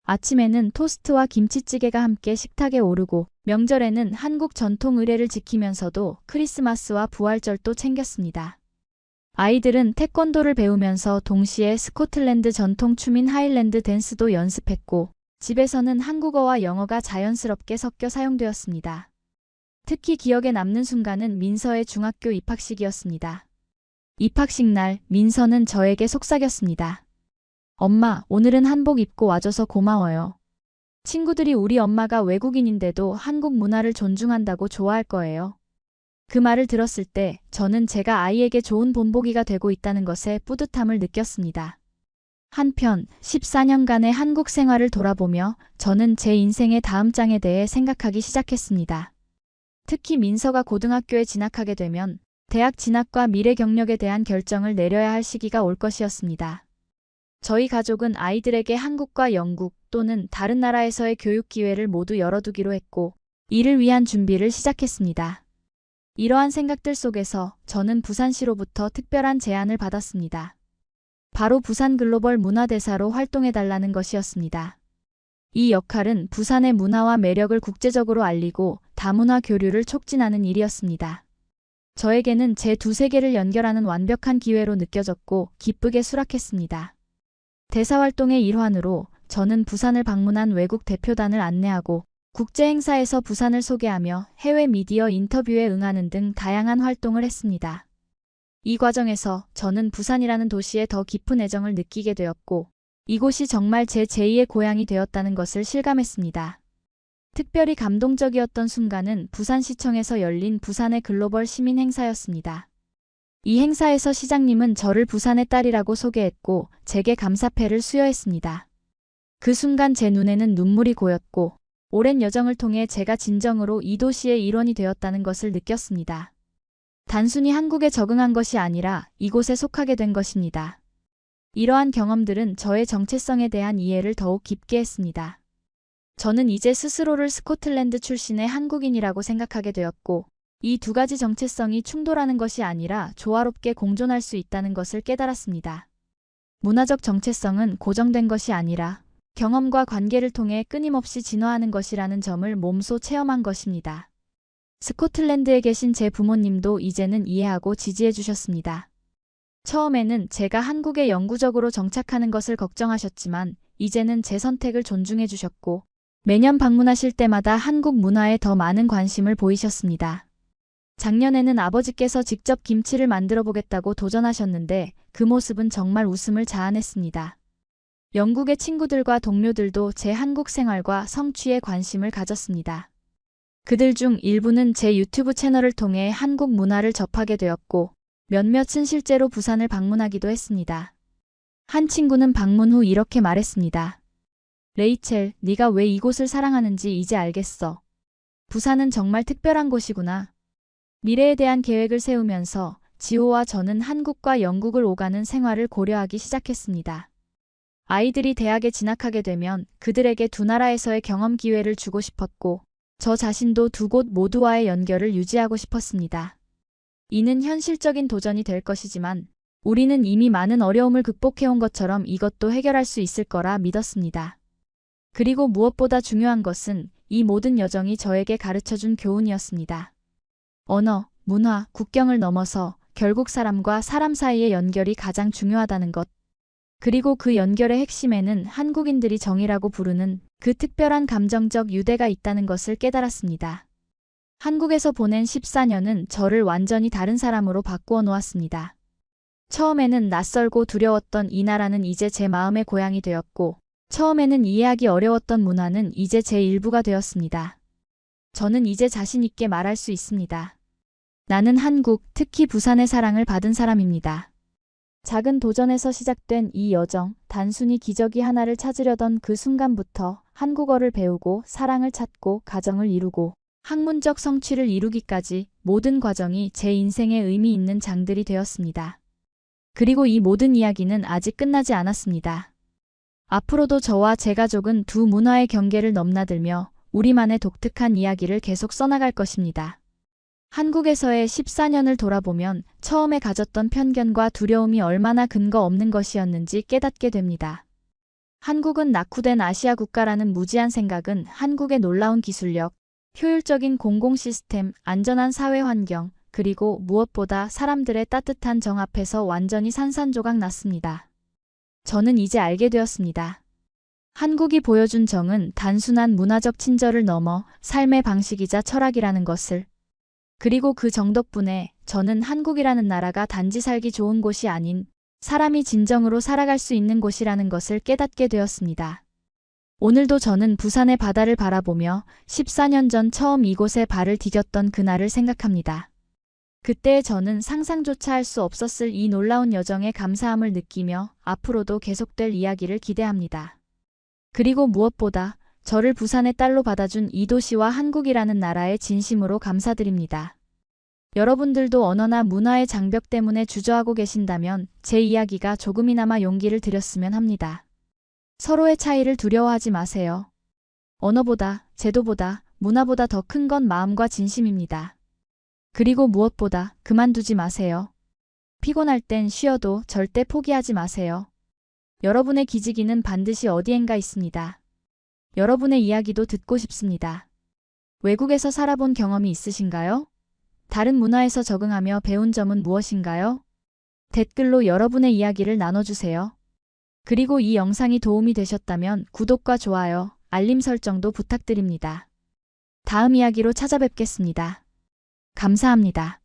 아침에는 토스트와 김치찌개가 함께 식탁에 오르고, 명절에는 한국 전통 의례를 지키면서도 크리스마스와 부활절도 챙겼습니다. 아이들은 태권도를 배우면서 동시에 스코틀랜드 전통 춤인 하일랜드 댄스도 연습했고, 집에서는 한국어와 영어가 자연스럽게 섞여 사용되었습니다. 특히 기억에 남는 순간은 민서의 중학교 입학식이었습니다. 입학식 날 민서는 저에게 속삭였습니다. 엄마, 오늘은 한복 입고 와줘서 고마워요. 친구들이 우리 엄마가 외국인인데도 한국 문화를 존중한다고 좋아할 거예요. 그 말을 들었을 때 저는 제가 아이에게 좋은 본보기가 되고 있다는 것에 뿌듯함을 느꼈습니다. 한편 14년간의 한국 생활을 돌아보며 저는 제 인생의 다음 장에 대해 생각하기 시작했습니다. 특히 민서가 고등학교에 진학하게 되면 대학 진학과 미래 경력에 대한 결정을 내려야 할 시기가 올 것이었습니다. 저희 가족은 아이들에게 한국과 영국 또는 다른 나라에서의 교육 기회를 모두 열어두기로 했고, 이를 위한 준비를 시작했습니다. 이러한 생각들 속에서 저는 부산시로부터 특별한 제안을 받았습니다. 바로 부산 글로벌 문화대사로 활동해달라는 것이었습니다. 이 역할은 부산의 문화와 매력을 국제적으로 알리고 다문화 교류를 촉진하는 일이었습니다. 저에게는 제 두 세계를 연결하는 완벽한 기회로 느껴졌고 기쁘게 수락했습니다. 대사활동의 일환으로 저는 부산을 방문한 외국 대표단을 안내하고 국제 행사에서 부산을 소개하며 해외 미디어 인터뷰에 응하는 등 다양한 활동을 했습니다. 이 과정에서 저는 부산이라는 도시에 더 깊은 애정을 느끼게 되었고, 이곳이 정말 제 제2의 고향이 되었다는 것을 실감했습니다. 특별히 감동적이었던 순간은 부산시청에서 열린 부산의 글로벌 시민 행사였습니다. 이 행사에서 시장님은 저를 부산의 딸이라고 소개했고 제게 감사패를 수여했습니다. 그 순간 제 눈에는 눈물이 고였고 오랜 여정을 통해 제가 진정으로 이 도시의 일원이 되었다는 것을 느꼈습니다. 단순히 한국에 적응한 것이 아니라 이곳에 속하게 된 것입니다. 이러한 경험들은 저의 정체성에 대한 이해를 더욱 깊게 했습니다. 저는 이제 스스로를 스코틀랜드 출신의 한국인이라고 생각하게 되었고, 이 두 가지 정체성이 충돌하는 것이 아니라 조화롭게 공존할 수 있다는 것을 깨달았습니다. 문화적 정체성은 고정된 것이 아니라 경험과 관계를 통해 끊임없이 진화하는 것이라는 점을 몸소 체험한 것입니다. 스코틀랜드에 계신 제 부모님도 이제는 이해하고 지지해 주셨습니다. 처음에는 제가 한국에 영구적으로 정착하는 것을 걱정하셨지만 이제는 제 선택을 존중해 주셨고 매년 방문하실 때마다 한국 문화에 더 많은 관심을 보이셨습니다. 작년에는 아버지께서 직접 김치를 만들어 보겠다고 도전하셨는데 그 모습은 정말 웃음을 자아냈습니다. 영국의 친구들과 동료들도 제 한국 생활과 성취에 관심을 가졌습니다. 그들 중 일부는 제 유튜브 채널을 통해 한국 문화를 접하게 되었고 몇몇은 실제로 부산을 방문하기도 했습니다. 한 친구는 방문 후 이렇게 말했습니다. 레이첼, 네가 왜 이곳을 사랑하는지 이제 알겠어. 부산은 정말 특별한 곳이구나. 미래에 대한 계획을 세우면서 지호와 저는 한국과 영국을 오가는 생활을 고려하기 시작했습니다. 아이들이 대학에 진학하게 되면 그들에게 두 나라에서의 경험 기회를 주고 싶었고 저 자신도 두 곳 모두와의 연결을 유지하고 싶었습니다. 이는 현실적인 도전이 될 것이지만 우리는 이미 많은 어려움을 극복해온 것처럼 이것도 해결할 수 있을 거라 믿었습니다. 그리고 무엇보다 중요한 것은 이 모든 여정이 저에게 가르쳐준 교훈이었습니다. 언어, 문화, 국경을 넘어서 결국 사람과 사람 사이의 연결이 가장 중요하다는 것. 그리고 그 연결의 핵심에는 한국인들이 정이라고 부르는 그 특별한 감정적 유대가 있다는 것을 깨달았습니다. 한국에서 보낸 14년은 저를 완전히 다른 사람으로 바꾸어 놓았습니다. 처음에는 낯설고 두려웠던 이 나라는 이제 제 마음의 고향이 되었고 처음에는 이해하기 어려웠던 문화는 이제 제 일부가 되었습니다. 저는 이제 자신 있게 말할 수 있습니다. 나는 한국, 특히 부산의 사랑을 받은 사람입니다. 작은 도전에서 시작된 이 여정, 단순히 기저귀 하나를 찾으려던 그 순간부터 한국어를 배우고 사랑을 찾고 가정을 이루고 학문적 성취를 이루기까지 모든 과정이 제 인생에 의미 있는 장들이 되었습니다. 그리고 이 모든 이야기는 아직 끝나지 않았습니다. 앞으로도 저와 제 가족은 두 문화의 경계를 넘나들며 우리만의 독특한 이야기를 계속 써나갈 것입니다. 한국에서의 14년을 돌아보면 처음에 가졌던 편견과 두려움이 얼마나 근거 없는 것이었는지 깨닫게 됩니다. 한국은 낙후된 아시아 국가라는 무지한 생각은 한국의 놀라운 기술력, 효율적인 공공 시스템, 안전한 사회 환경, 그리고 무엇보다 사람들의 따뜻한 정 앞에서 완전히 산산조각 났습니다. 저는 이제 알게 되었습니다. 한국이 보여준 정은 단순한 문화적 친절을 넘어 삶의 방식이자 철학이라는 것을. 그리고 그 정 덕분에 저는 한국이라는 나라가 단지 살기 좋은 곳이 아닌 사람이 진정으로 살아갈 수 있는 곳이라는 것을 깨닫게 되었습니다. 오늘도 저는 부산의 바다를 바라보며 14년 전 처음 이곳에 발을 디뎠던 그날을 생각합니다. 그때의 저는 상상조차 할 수 없었을 이 놀라운 여정에 감사함을 느끼며 앞으로도 계속될 이야기를 기대합니다. 그리고 무엇보다 저를 부산의 딸로 받아준 이 도시와 한국이라는 나라에 진심으로 감사드립니다. 여러분들도 언어나 문화의 장벽 때문에 주저하고 계신다면 제 이야기가 조금이나마 용기를 드렸으면 합니다. 서로의 차이를 두려워하지 마세요. 언어보다, 제도보다, 문화보다 더 큰 건 마음과 진심입니다. 그리고 무엇보다 그만두지 마세요. 피곤할 땐 쉬어도 절대 포기하지 마세요. 여러분의 기지개는 반드시 어디엔가 있습니다. 여러분의 이야기도 듣고 싶습니다. 외국에서 살아본 경험이 있으신가요? 다른 문화에서 적응하며 배운 점은 무엇인가요? 댓글로 여러분의 이야기를 나눠주세요. 그리고 이 영상이 도움이 되셨다면 구독과 좋아요, 알림 설정도 부탁드립니다. 다음 이야기로 찾아뵙겠습니다. 감사합니다.